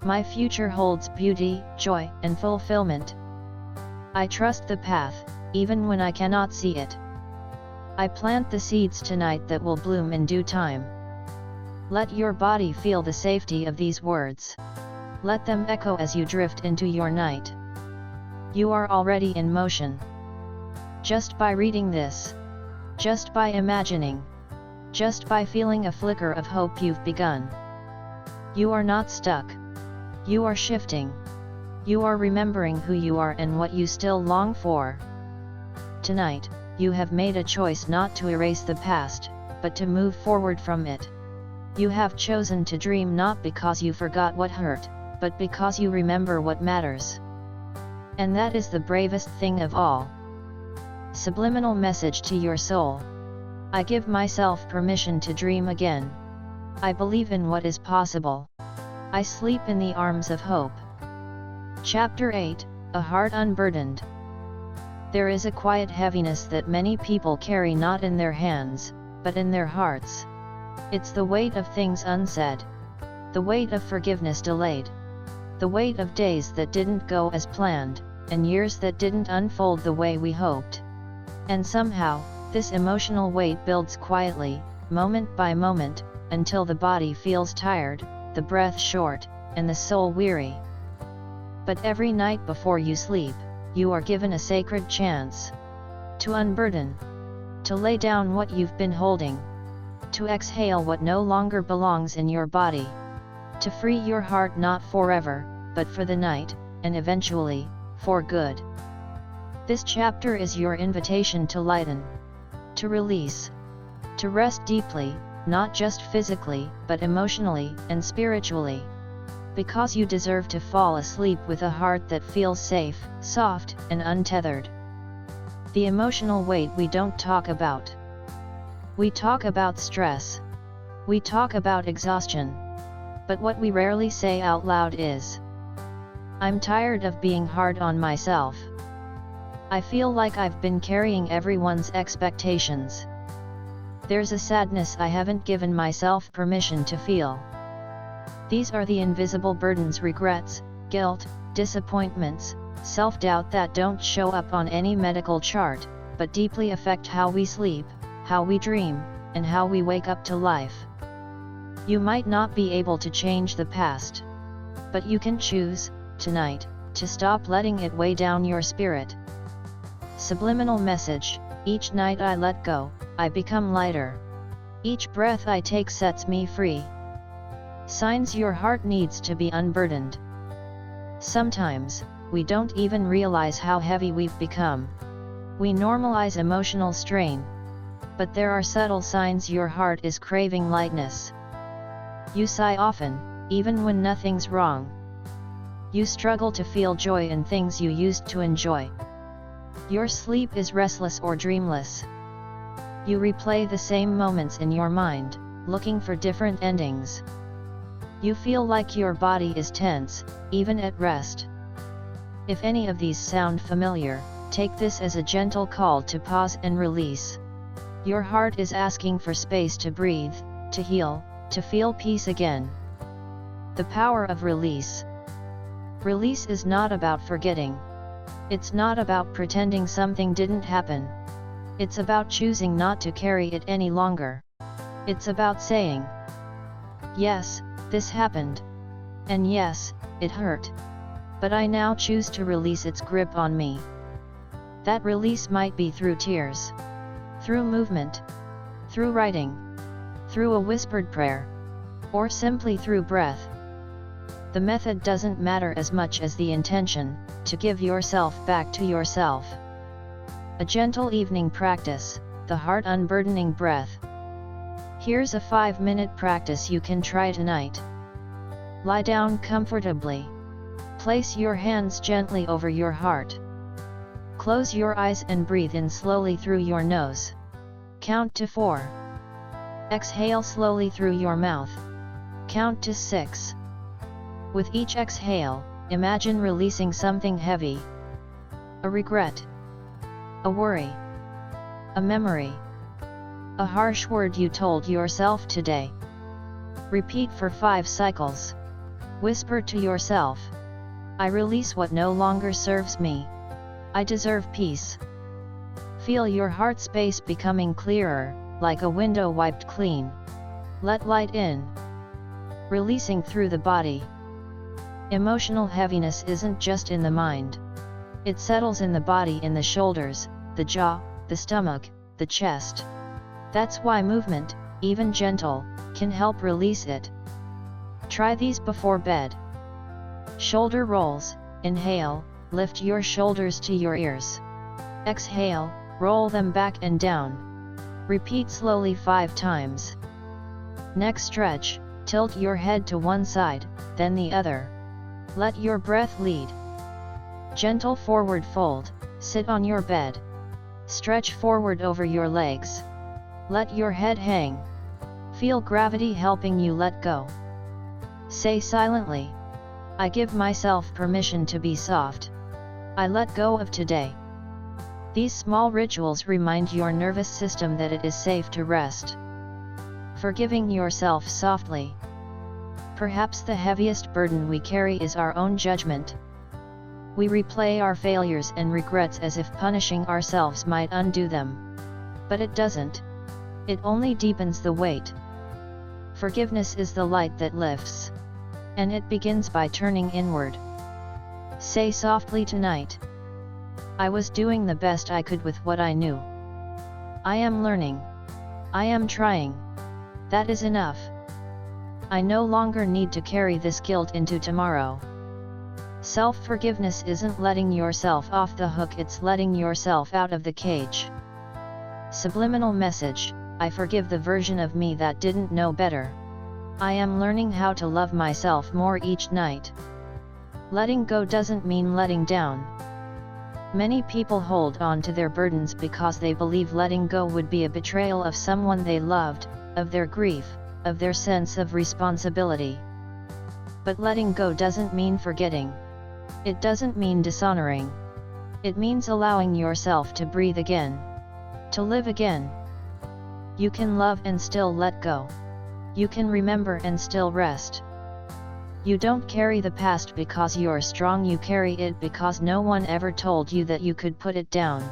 Speaker 1: My future holds beauty, joy, and fulfillment. I trust the path, even when I cannot see it. I plant the seeds tonight that will bloom in due time. Let your body feel the safety of these words. Let them echo as you drift into your night. You are already in motion. Just by reading this. Just by imagining. Just by feeling a flicker of hope, you've begun. You are not stuck. You are shifting. You are remembering who you are and what you still long for. Tonight, you have made a choice not to erase the past, but to move forward from it. You have chosen to dream not because you forgot what hurt, but because you remember what matters. And that is the bravest thing of all. Subliminal message to your soul. I give myself permission to dream again. I believe in what is possible. I sleep in the arms of hope. Chapter 8, A Heart Unburdened. There is a quiet heaviness that many people carry not in their hands, but in their hearts. It's the weight of things unsaid. The weight of forgiveness delayed. The weight of days that didn't go as planned, and years that didn't unfold the way we hoped. And somehow, this emotional weight builds quietly, moment by moment, until the body feels tired, the breath short, and the soul weary. But every night before you sleep, you are given a sacred chance to unburden, to lay down what you've been holding, to exhale what no longer belongs in your body, to free your heart not forever, but for the night, and eventually, for good. This chapter is your invitation to lighten, to release, to rest deeply, not just physically, but emotionally and spiritually. Because you deserve to fall asleep with a heart that feels safe, soft, and untethered. The emotional weight we don't talk about. We talk about stress. We talk about exhaustion. But what we rarely say out loud is, I'm tired of being hard on myself. I feel like I've been carrying everyone's expectations. There's a sadness I haven't given myself permission to feel. These are the invisible burdens, regrets, guilt, disappointments, self-doubt that don't show up on any medical chart, but deeply affect how we sleep, how we dream, and how we wake up to life. You might not be able to change the past. But you can choose, tonight, to stop letting it weigh down your spirit. Subliminal message: each night I let go, I become lighter. Each breath I take sets me free. Signs your heart needs to be unburdened. Sometimes, we don't even realize how heavy we've become. We normalize emotional strain. But there are subtle signs your heart is craving lightness. You sigh often, even when nothing's wrong. You struggle to feel joy in things you used to enjoy. Your sleep is restless or dreamless. You replay the same moments in your mind, looking for different endings. You feel like your body is tense, even at rest. If any of these sound familiar, take this as a gentle call to pause and release. Your heart is asking for space to breathe, to heal, to feel peace again. The power of release. Release is not about forgetting. It's not about pretending something didn't happen. It's about choosing not to carry it any longer. It's about saying, yes, this happened. And yes, it hurt. But I now choose to release its grip on me. That release might be through tears, through movement, through writing, through a whispered prayer, or simply through breath. The method doesn't matter as much as the intention, to give yourself back to yourself. A gentle evening practice, the heart unburdening breath. Here's a 5-minute practice you can try tonight. Lie down comfortably. Place your hands gently over your heart. Close your eyes and breathe in slowly through your nose. Count to 4. Exhale slowly through your mouth. Count to 6. With each exhale, imagine releasing something heavy. A regret. A worry. A memory. A harsh word you told yourself today. Repeat for 5 cycles. Whisper to yourself, I release what no longer serves me. I deserve peace. Feel your heart space becoming clearer, like a window wiped clean. Let light in. Releasing through the body. Emotional heaviness isn't just in the mind. It settles in the body, in the shoulders, the jaw, the stomach, the chest. That's why movement, even gentle, can help release it. Try these before bed. Shoulder rolls. Inhale, lift your shoulders to your ears. Exhale, roll them back and down. Repeat slowly 5 times. Neck stretch, tilt your head to one side, then the other. Let your breath lead. Gentle forward fold, sit on your bed. Stretch forward over your legs. Let your head hang. Feel gravity helping you let go. Say silently, I give myself permission to be soft. I let go of today. These small rituals remind your nervous system that it is safe to rest. Forgiving yourself softly. Perhaps the heaviest burden we carry is our own judgment. We replay our failures and regrets as if punishing ourselves might undo them. But it doesn't. It only deepens the weight. Forgiveness is the light that lifts. And it begins by turning inward. Say softly tonight, I was doing the best I could with what I knew. I am learning. I am trying. That is enough. I no longer need to carry this guilt into tomorrow. Self-forgiveness isn't letting yourself off the hook, it's letting yourself out of the cage. Subliminal message, I forgive the version of me that didn't know better. I am learning how to love myself more each night. Letting go doesn't mean letting down. Many people hold on to their burdens because they believe letting go would be a betrayal of someone they loved, of their grief, of their sense of responsibility. But letting go doesn't mean forgetting. It doesn't mean dishonoring. It means allowing yourself to breathe again. To live again. You can love and still let go. You can remember and still rest. You don't carry the past because you're strong, you carry it because no one ever told you that you could put it down.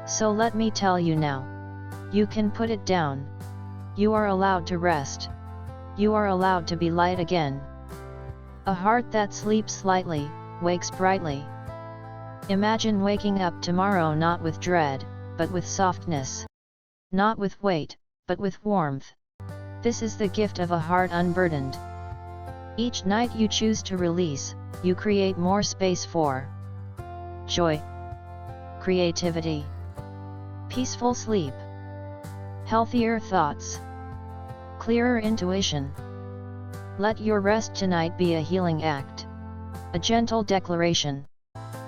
Speaker 1: So let me tell you now. You can put it down. You are allowed to rest. You are allowed to be light again. A heart that sleeps lightly, wakes brightly. Imagine waking up tomorrow not with dread, but with softness. Not with weight, but with warmth. This is the gift of a heart unburdened. Each night you choose to release, you create more space for joy, creativity, peaceful sleep, healthier thoughts, clearer intuition. Let your rest tonight be a healing act. A gentle declaration.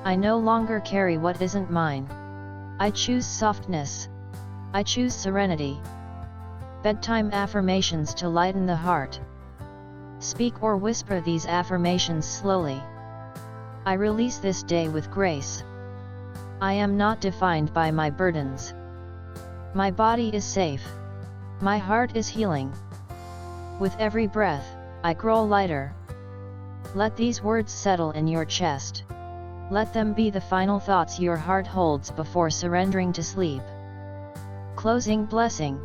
Speaker 1: I no longer carry what isn't mine. I choose softness. I choose serenity. Bedtime affirmations to lighten the heart. Speak or whisper these affirmations slowly. I release this day with grace. I am not defined by my burdens. My body is safe. My heart is healing. With every breath, I grow lighter. Let these words settle in your chest. Let them be the final thoughts your heart holds before surrendering to sleep. Closing blessing.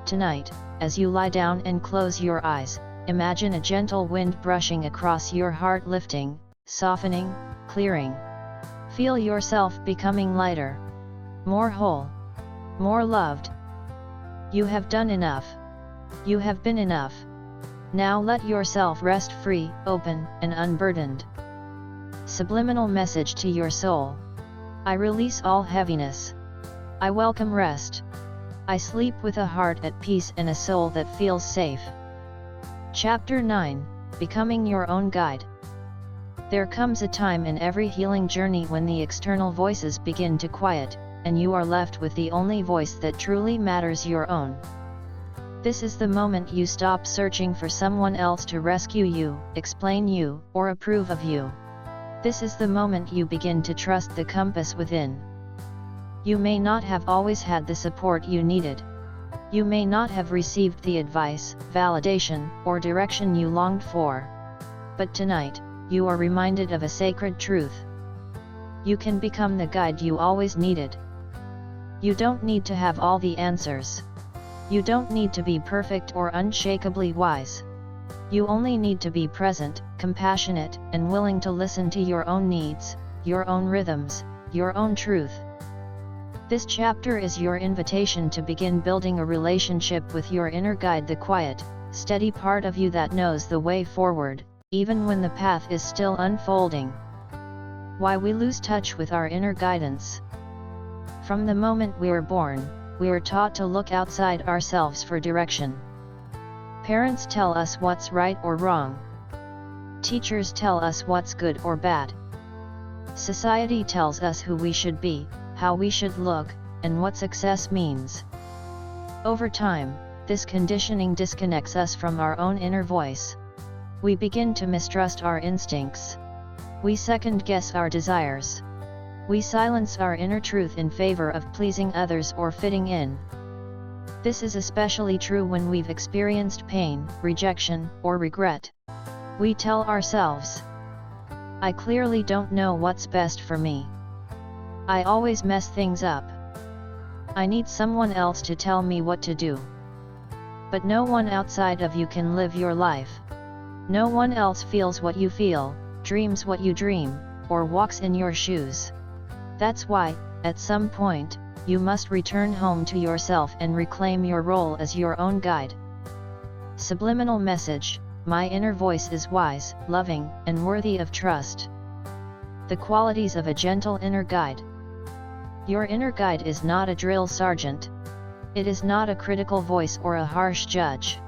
Speaker 1: Tonight, as you lie down and close your eyes, imagine a gentle wind brushing across your heart, lifting, softening, clearing. Feel yourself becoming lighter, more whole, more loved. You have done enough. You have been enough. Now let yourself rest free, open, and unburdened. Subliminal message to your soul. I release all heaviness. I welcome rest. I sleep with a heart at peace and a soul that feels safe. Chapter 9, Becoming Your Own Guide. There comes a time in every healing journey when the external voices begin to quiet, and you are left with the only voice that truly matters, your own. This is the moment you stop searching for someone else to rescue you, explain you, or approve of you. This is the moment you begin to trust the compass within. You may not have always had the support you needed. You may not have received the advice, validation, or direction you longed for. But tonight, you are reminded of a sacred truth. You can become the guide you always needed. You don't need to have all the answers. You don't need to be perfect or unshakably wise. You only need to be present, compassionate, and willing to listen to your own needs, your own rhythms, your own truth. This chapter is your invitation to begin building a relationship with your inner guide, the quiet, steady part of you that knows the way forward, even when the path is still unfolding. Why we lose touch with our inner guidance. From the moment we are born, we are taught to look outside ourselves for direction. Parents tell us what's right or wrong. Teachers tell us what's good or bad. Society tells us who we should be, how we should look, and what success means. Over time, this conditioning disconnects us from our own inner voice. We begin to mistrust our instincts. We second-guess our desires. We silence our inner truth in favor of pleasing others or fitting in. This is especially true when we've experienced pain, rejection, or regret. We tell ourselves, I clearly don't know what's best for me. I always mess things up. I need someone else to tell me what to do. But no one outside of you can live your life. No one else feels what you feel, dreams what you dream, or walks in your shoes. That's why, at some point, you must return home to yourself and reclaim your role as your own guide. Subliminal message: my inner voice is wise, loving, and worthy of trust. The qualities of a gentle inner guide. Your inner guide is not a drill sergeant. It is not a critical voice or a harsh judge.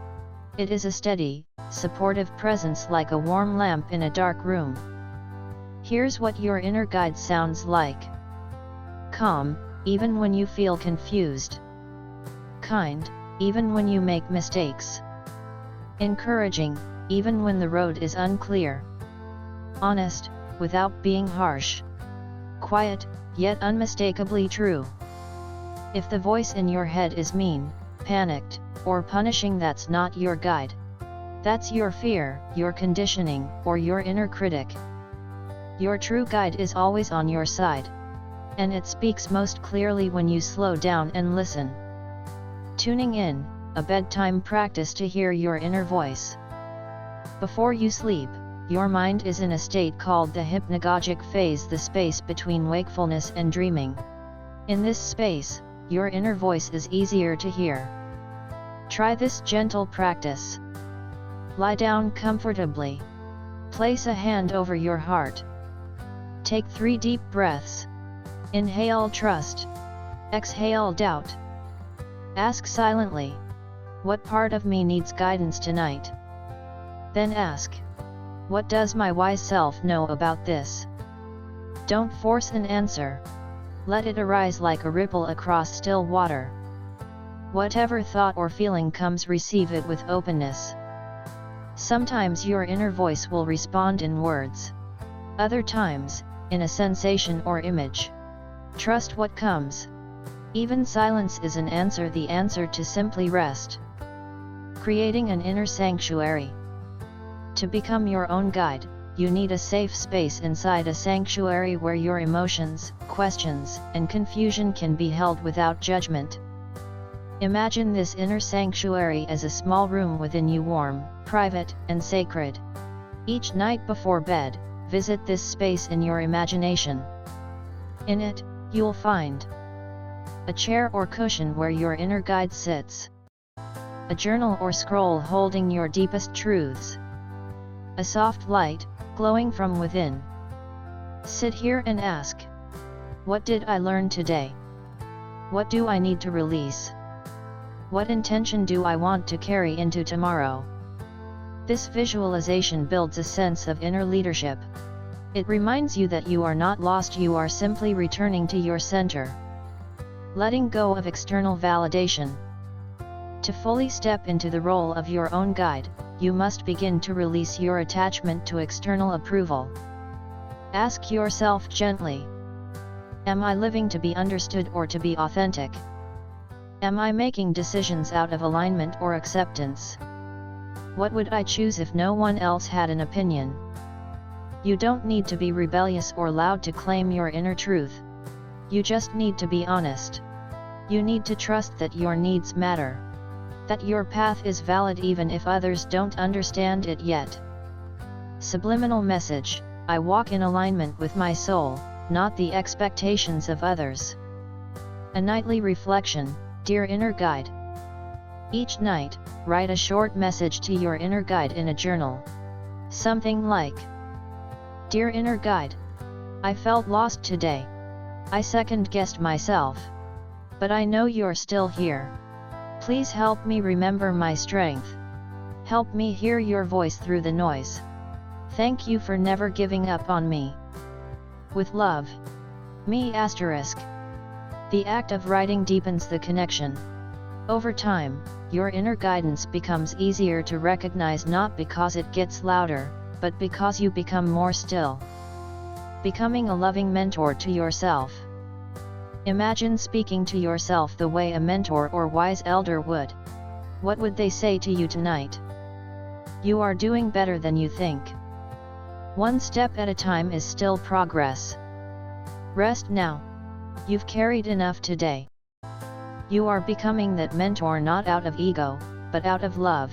Speaker 1: It is a steady, supportive presence like a warm lamp in a dark room. Here's what your inner guide sounds like. Calm, even when you feel confused. Kind, even when you make mistakes. Encouraging, even when the road is unclear. Honest, without being harsh. Quiet, yet unmistakably true. If the voice in your head is mean, panicked, or punishing, that's not your guide. That's your fear, your conditioning, or your inner critic. Your true guide is always on your side. And it speaks most clearly when you slow down and listen. Tuning in, a bedtime practice to hear your inner voice. Before you sleep, your mind is in a state called the hypnagogic phase, the space between wakefulness and dreaming. In this space, your inner voice is easier to hear. Try this gentle practice. Lie down comfortably. Place a hand over your heart. Take 3 deep breaths. Inhale trust. Exhale doubt. Ask silently, what part of me needs guidance tonight? Then ask, what does my wise self know about this? Don't force an answer. Let it arise like a ripple across still water. Whatever thought or feeling comes, receive it with openness. Sometimes your inner voice will respond in words. Other times, in a sensation or image. Trust what comes. Even silence is an answer, the answer to simply rest. Creating an inner sanctuary. To become your own guide, you need a safe space inside a sanctuary where your emotions, questions, and confusion can be held without judgment. Imagine this inner sanctuary as a small room within you, warm, private, and sacred. Each night before bed, visit this space in your imagination. In it, you'll find a chair or cushion where your inner guide sits, a journal or scroll holding your deepest truths, a soft light, glowing from within. Sit here and ask, what did I learn today? What do I need to release? What intention do I want to carry into tomorrow? This visualization builds a sense of inner leadership. It reminds you that you are not lost, you are simply returning to your center. Letting go of external validation. To fully step into the role of your own guide, you must begin to release your attachment to external approval. Ask yourself gently, am I living to be understood or to be authentic? Am I making decisions out of alignment or acceptance? What would I choose if no one else had an opinion? You don't need to be rebellious or loud to claim your inner truth. You just need to be honest. You need to trust that your needs matter. That your path is valid even if others don't understand it yet. Subliminal message: I walk in alignment with my soul, not the expectations of others. A nightly reflection: Dear inner guide. Each night, write a short message to your inner guide in a journal. Something like, Dear inner guide, I felt lost today. I second-guessed myself. But I know you're still here. Please help me remember my strength. Help me hear your voice through the noise. Thank you for never giving up on me. With love. Me***. The act of writing deepens the connection. Over time, your inner guidance becomes easier to recognize, not because it gets louder, but because you become more still. Becoming a loving mentor to yourself. Imagine speaking to yourself the way a mentor or wise elder would. What would they say to you tonight? You are doing better than you think. One step at a time is still progress. Rest now. You've carried enough today. You are becoming that mentor not out of ego, but out of love.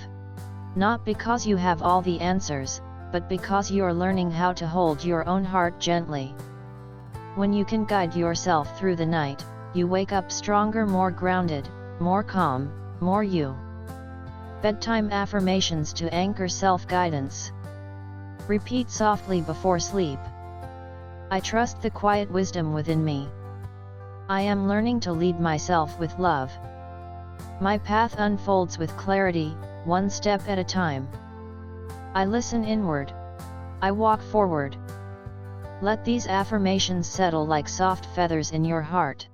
Speaker 1: Not because you have all the answers, but because you are learning how to hold your own heart gently. When you can guide yourself through the night, you wake up stronger, more grounded, more calm, more you. Bedtime affirmations to anchor self-guidance. Repeat softly before sleep. I trust the quiet wisdom within me. I am learning to lead myself with love. My path unfolds with clarity, one step at a time. I listen inward. I walk forward. Let these affirmations settle like soft feathers in your heart.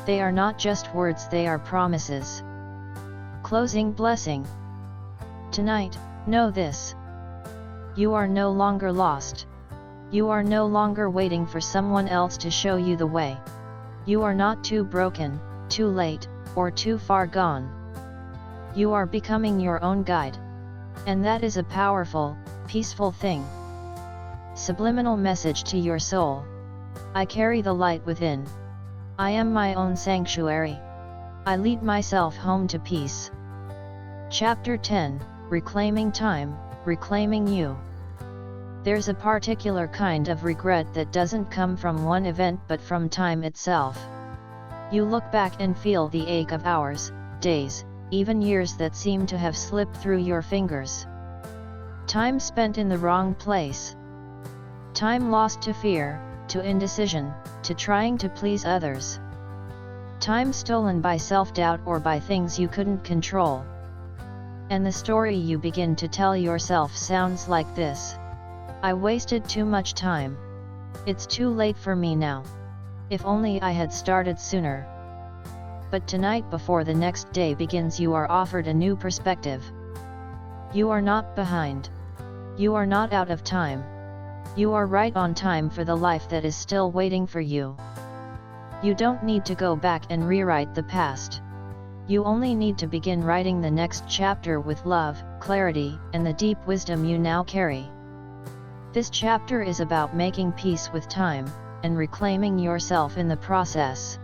Speaker 1: They are not just words, they are promises. Closing blessing. Tonight, know this. You are no longer lost. You are no longer waiting for someone else to show you the way. You are not too broken, too late, or too far gone. You are becoming your own guide. And that is a powerful, peaceful thing. Subliminal message to your soul. I carry the light within. I am my own sanctuary. I lead myself home to peace. Chapter 10, Reclaiming Time, Reclaiming You. There's a particular kind of regret that doesn't come from one event but from time itself. You look back and feel the ache of hours, days, even years that seem to have slipped through your fingers. Time spent in the wrong place. Time lost to fear, to indecision, to trying to please others. Time stolen by self-doubt or by things you couldn't control. And the story you begin to tell yourself sounds like this. I wasted too much time. It's too late for me now. If only I had started sooner. But tonight, before the next day begins, you are offered a new perspective. You are not behind. You are not out of time. You are right on time for the life that is still waiting for you. You don't need to go back and rewrite the past. You only need to begin writing the next chapter with love, clarity, and the deep wisdom you now carry. This chapter is about making peace with time, and reclaiming yourself in the process.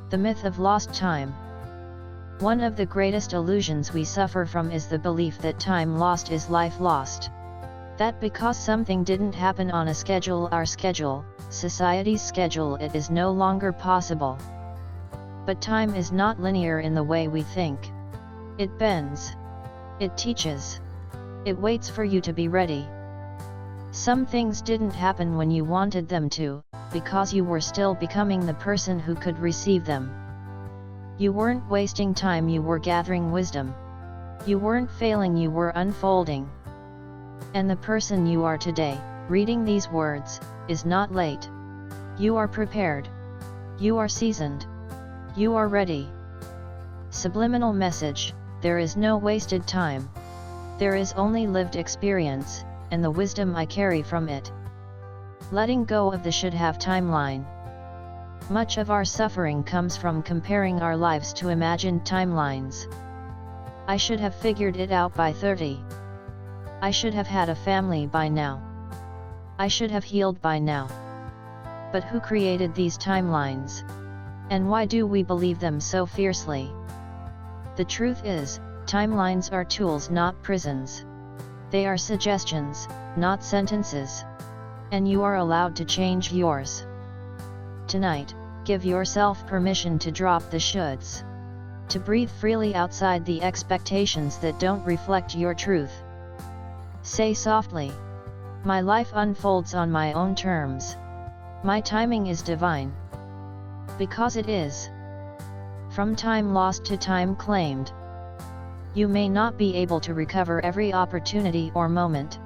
Speaker 1: The myth of lost time. One of the greatest illusions we suffer from is the belief that time lost is life lost. That because something didn't happen on a schedule, our schedule, society's schedule, it is no longer possible. But time is not linear in the way we think. It bends. It teaches. It waits for you to be ready. Some things didn't happen when you wanted them to, because you were still becoming the person who could receive them. You weren't wasting time, you were gathering wisdom. You weren't failing, you were unfolding. And the person you are today, reading these words, is not late. You are prepared. You are seasoned. You are ready. Subliminal message: there is no wasted time. There is only lived experience, and the wisdom I carry from it. Letting go of the should have timeline. Much of our suffering comes from comparing our lives to imagined timelines. I should have figured it out by 30. I should have had a family by now. I should have healed by now. But who created these timelines? And why do we believe them so fiercely? The truth is, timelines are tools, not prisons. They are suggestions, not sentences. And you are allowed to change yours. Tonight, give yourself permission to drop the shoulds. To breathe freely outside the expectations that don't reflect your truth. Say softly, "My life unfolds on my own terms. My timing is divine." Because it is. From time lost to time claimed. You may not be able to recover every opportunity or moment,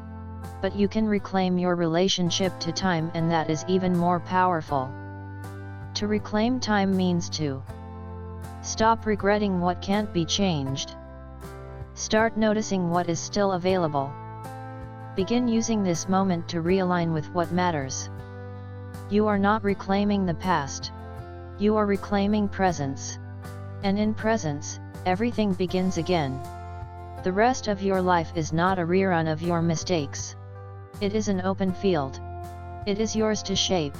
Speaker 1: but you can reclaim your relationship to time, and that is even more powerful. To reclaim time means to stop regretting what can't be changed. Start noticing what is still available. Begin using this moment to realign with what matters. You are not reclaiming the past. You are reclaiming presence. And in presence, everything begins again. The rest of your life is not a rerun of your mistakes. It is an open field. It is yours to shape.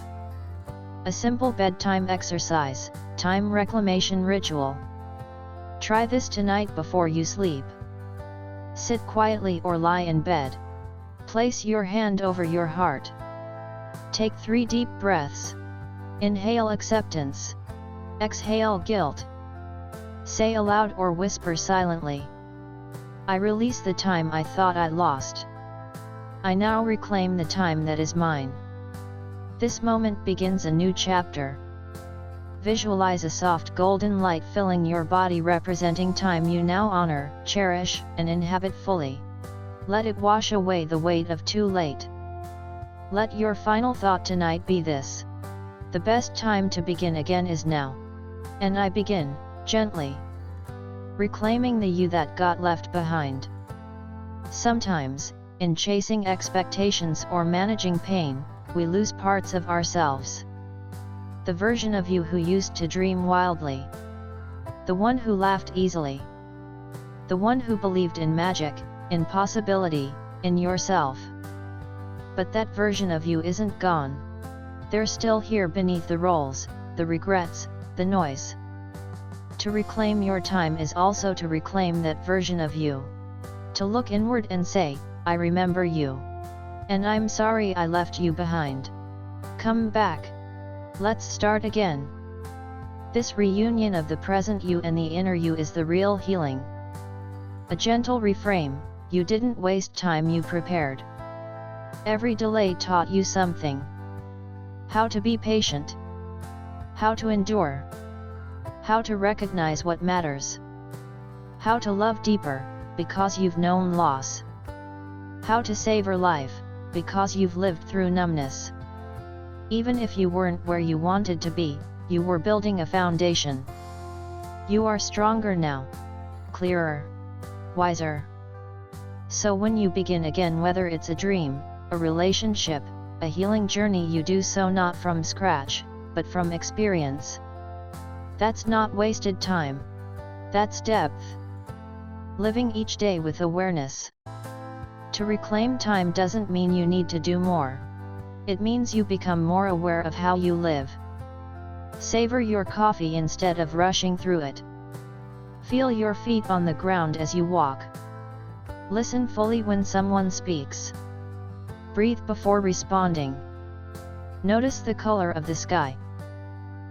Speaker 1: A simple bedtime exercise, time reclamation ritual. Try this tonight before you sleep. Sit quietly or lie in bed. Place your hand over your heart. Take 3 deep breaths. Inhale acceptance. Exhale guilt. Say aloud or whisper silently, "I release the time I thought I lost. I now reclaim the time that is mine." This moment begins a new chapter. Visualize a soft golden light filling your body, representing time you now honor, cherish, and inhabit fully. Let it wash away the weight of too late. Let your final thought tonight be this: the best time to begin again is now. And I begin, gently, reclaiming the you that got left behind. Sometimes, in chasing expectations or managing pain, we lose parts of ourselves. The version of you who used to dream wildly. The one who laughed easily. The one who believed in magic, in possibility, in yourself. But that version of you isn't gone. They're still here beneath the roles, the regrets, the noise. To reclaim your time is also to reclaim that version of you. To look inward and say, "I remember you. And I'm sorry I left you behind. Come back. Let's start again." This reunion of the present you and the inner you is the real healing. A gentle reframe: you didn't waste time, you prepared. Every delay taught you something. How to be patient. How to endure. How to recognize what matters. How to love deeper, because you've known loss. How to savor life, because you've lived through numbness. Even if you weren't where you wanted to be, you were building a foundation. You are stronger now. Clearer. Wiser. So when you begin again, whether it's a dream, a relationship, a healing journey, you do so not from scratch, but from experience. That's not wasted time. That's depth. Living each day with awareness. To reclaim time doesn't mean you need to do more. It means you become more aware of how you live. Savor your coffee instead of rushing through it. Feel your feet on the ground as you walk. Listen fully when someone speaks. Breathe before responding. Notice the color of the sky.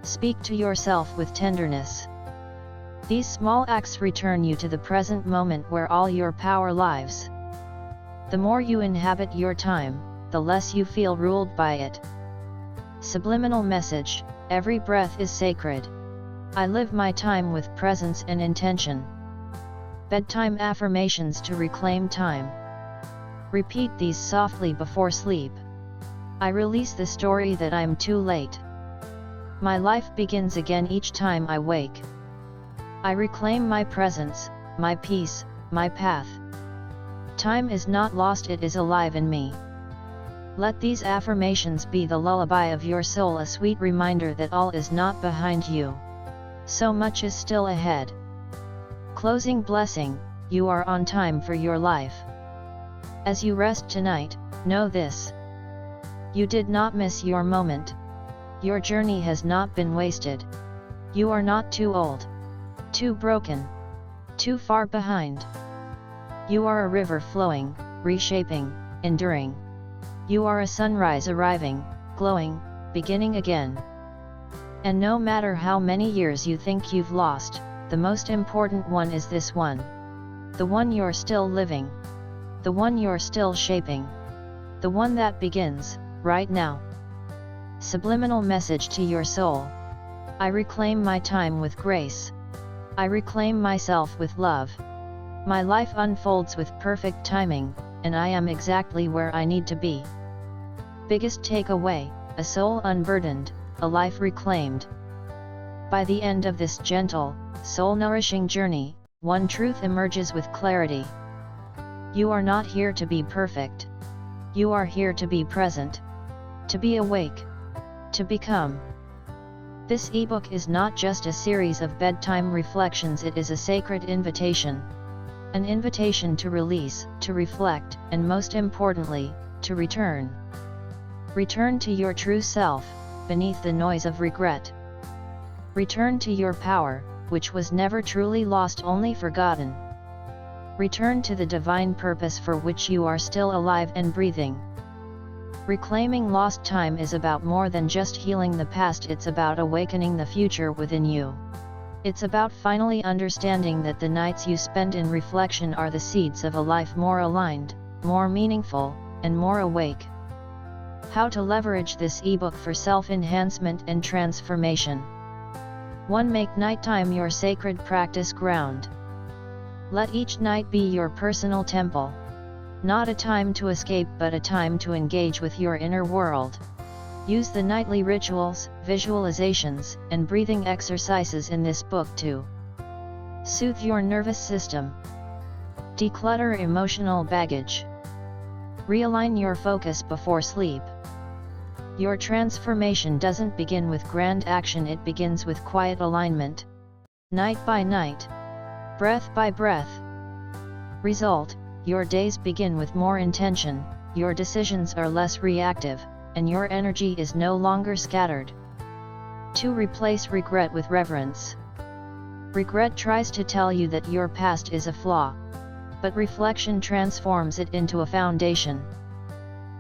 Speaker 1: Speak to yourself with tenderness. These small acts return you to the present moment where all your power lies. The more you inhabit your time, the less you feel ruled by it. Subliminal message: every breath is sacred. I live my time with presence and intention. Bedtime affirmations to reclaim time. Repeat these softly before sleep. I release the story that I'm too late. My life begins again each time I wake. I reclaim my presence, my peace, my path. Time is not lost, it is alive in me. Let these affirmations be the lullaby of your soul, a sweet reminder that all is not behind you. So much is still ahead. Closing blessing: you are on time for your life. As you rest tonight, know this: you did not miss your moment. Your journey has not been wasted. You are not too old, too broken, too far behind. You are a river flowing, reshaping, enduring. You are a sunrise arriving, glowing, beginning again. And no matter how many years you think you've lost, the most important one is this one. The one you're still living. The one you're still shaping. The one that begins, right now. Subliminal message to your soul. I reclaim my time with grace. I reclaim myself with love. My life unfolds with perfect timing, and I am exactly where I need to be. Biggest takeaway: a soul unburdened, a life reclaimed. By the end of this gentle, soul-nourishing journey, one truth emerges with clarity. You are not here to be perfect. You are here to be present. To be awake. To become. This ebook is not just a series of bedtime reflections, it is a sacred invitation. An invitation to release, to reflect, and most importantly, to return. Return to your true self, beneath the noise of regret. Return to your power, which was never truly lost, only forgotten. Return to the divine purpose for which you are still alive and breathing. Reclaiming lost time is about more than just healing the past, it's about awakening the future within you. It's about finally understanding that the nights you spend in reflection are the seeds of a life more aligned, more meaningful, and more awake. How to leverage this ebook for self-enhancement and transformation. 1. Make nighttime your sacred practice ground. Let each night be your personal temple. Not a time to escape, but a time to engage with your inner world. Use the nightly rituals, visualizations, and breathing exercises in this book to soothe your nervous system. Declutter emotional baggage. Realign your focus before sleep. Your transformation doesn't begin with grand action, it begins with quiet alignment. Night by night. Breath by breath. Result: your days begin with more intention, your decisions are less reactive, and your energy is no longer scattered. 2. Replace regret with reverence. Regret tries to tell you that your past is a flaw, but reflection transforms it into a foundation.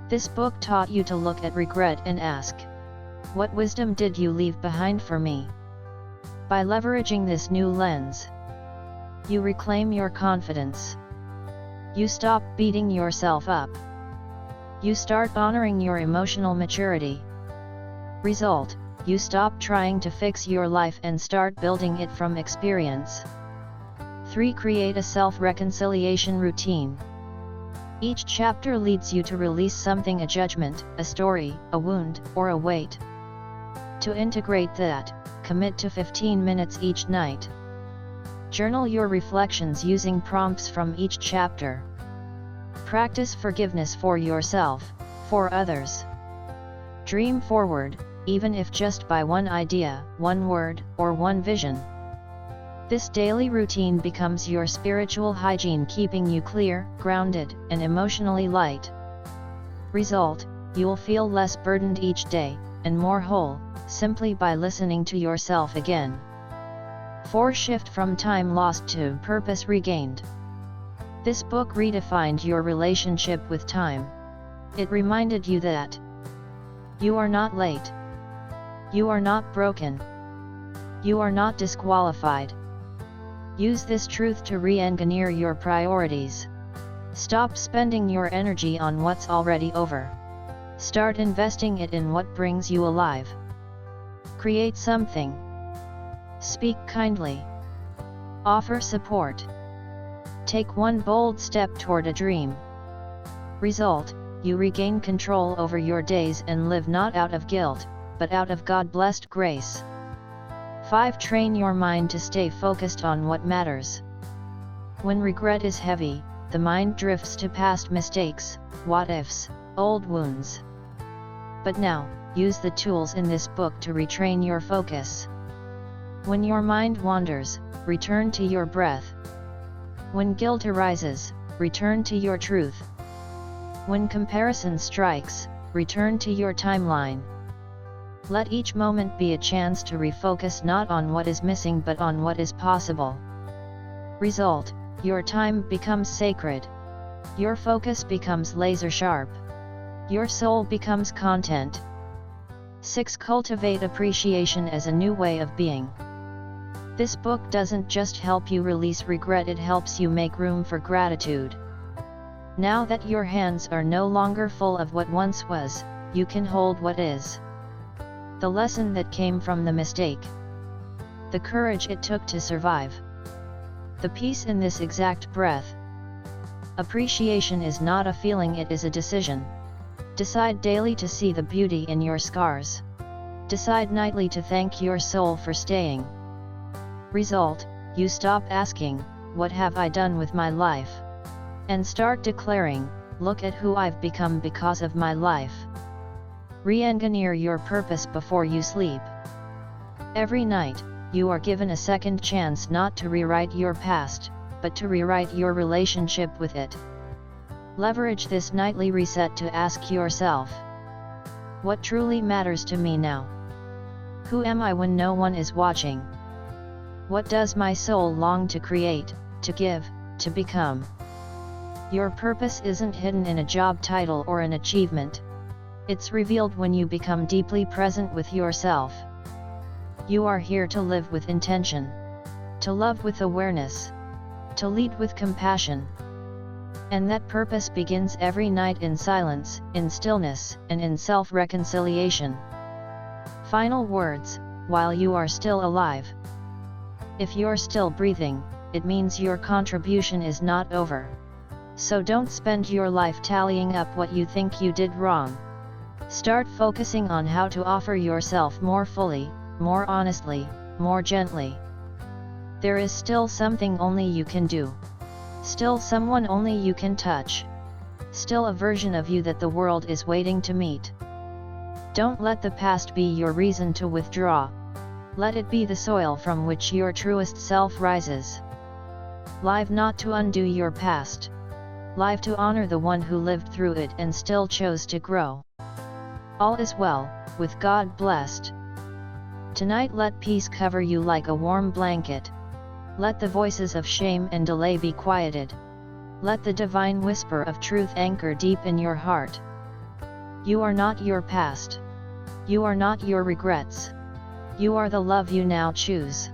Speaker 1: This book taught you to look at regret and ask, what wisdom did you leave behind for me? By leveraging this new lens, you reclaim your confidence. You stop beating yourself up. You start honoring your emotional maturity. Result: you stop trying to fix your life and start building it from experience. 3. Create a self-reconciliation routine. Each chapter leads you to release something: a judgment, a story, a wound, or a weight. To integrate that, commit to 15 minutes each night. Journal your reflections using prompts from each chapter. Practice forgiveness for yourself, for others. Dream forward, even if just by one idea, one word, or one vision. This daily routine becomes your spiritual hygiene, keeping you clear, grounded, and emotionally light. Result: you'll feel less burdened each day, and more whole, simply by listening to yourself again. 4. Shift from time lost to purpose regained. This book redefined your relationship with time. It reminded you that you are not late. You are not broken. You are not disqualified. Use this truth to re-engineer your priorities. Stop spending your energy on what's already over. Start investing it in what brings you alive. Create something. Speak kindly. Offer support. Take one bold step toward a dream. Result: you regain control over your days and live not out of guilt, but out of God-blessed grace. 5. Train your mind to stay focused on what matters. When regret is heavy, the mind drifts to past mistakes, what-ifs, old wounds. But now, use the tools in this book to retrain your focus. When your mind wanders, return to your breath. When guilt arises, return to your truth. When comparison strikes, return to your timeline. Let each moment be a chance to refocus not on what is missing but on what is possible. Result: your time becomes sacred. Your focus becomes laser sharp. Your soul becomes content. 6. Cultivate appreciation as a new way of being. This book doesn't just help you release regret, it helps you make room for gratitude. Now that your hands are no longer full of what once was, you can hold what is. The lesson that came from the mistake. The courage it took to survive. The peace in this exact breath. Appreciation is not a feeling, it is a decision. Decide daily to see the beauty in your scars. Decide nightly to thank your soul for staying. Result: you stop asking, "What have I done with my life?" and start declaring, "Look at who I've become because of my life." Re-engineer your purpose before you sleep. Every night, you are given a second chance not to rewrite your past, but to rewrite your relationship with it. Leverage this nightly reset to ask yourself, what truly matters to me now? Who am I when no one is watching? What does my soul long to create, to give, to become? Your purpose isn't hidden in a job title or an achievement. It's revealed when you become deeply present with yourself. You are here to live with intention, to love with awareness, to lead with compassion. And that purpose begins every night in silence, in stillness, and in self-reconciliation. Final words: while you are still alive. If you're still breathing, it means your contribution is not over. So don't spend your life tallying up what you think you did wrong. Start focusing on how to offer yourself more fully, more honestly, more gently. There is still something only you can do. Still someone only you can touch. Still a version of you that the world is waiting to meet. Don't let the past be your reason to withdraw. Let it be the soil from which your truest self rises. Live not to undo your past. Live to honor the one who lived through it and still chose to grow. All is well, with God blessed. Tonight let peace cover you like a warm blanket. Let the voices of shame and delay be quieted. Let the divine whisper of truth anchor deep in your heart. You are not your past. You are not your regrets. You are the love you now choose.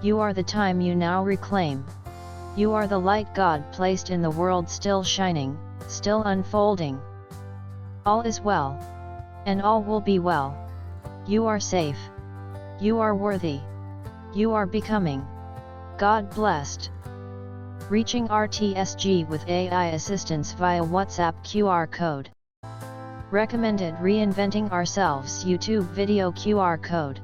Speaker 1: You are the time you now reclaim. You are the light God placed in the world, still shining, still unfolding. All is well. And all will be well. You are safe. You are worthy. You are becoming. God blessed. Reaching RTSG with AI assistance via WhatsApp QR code. Recommended Reinventing Ourselves YouTube video QR code.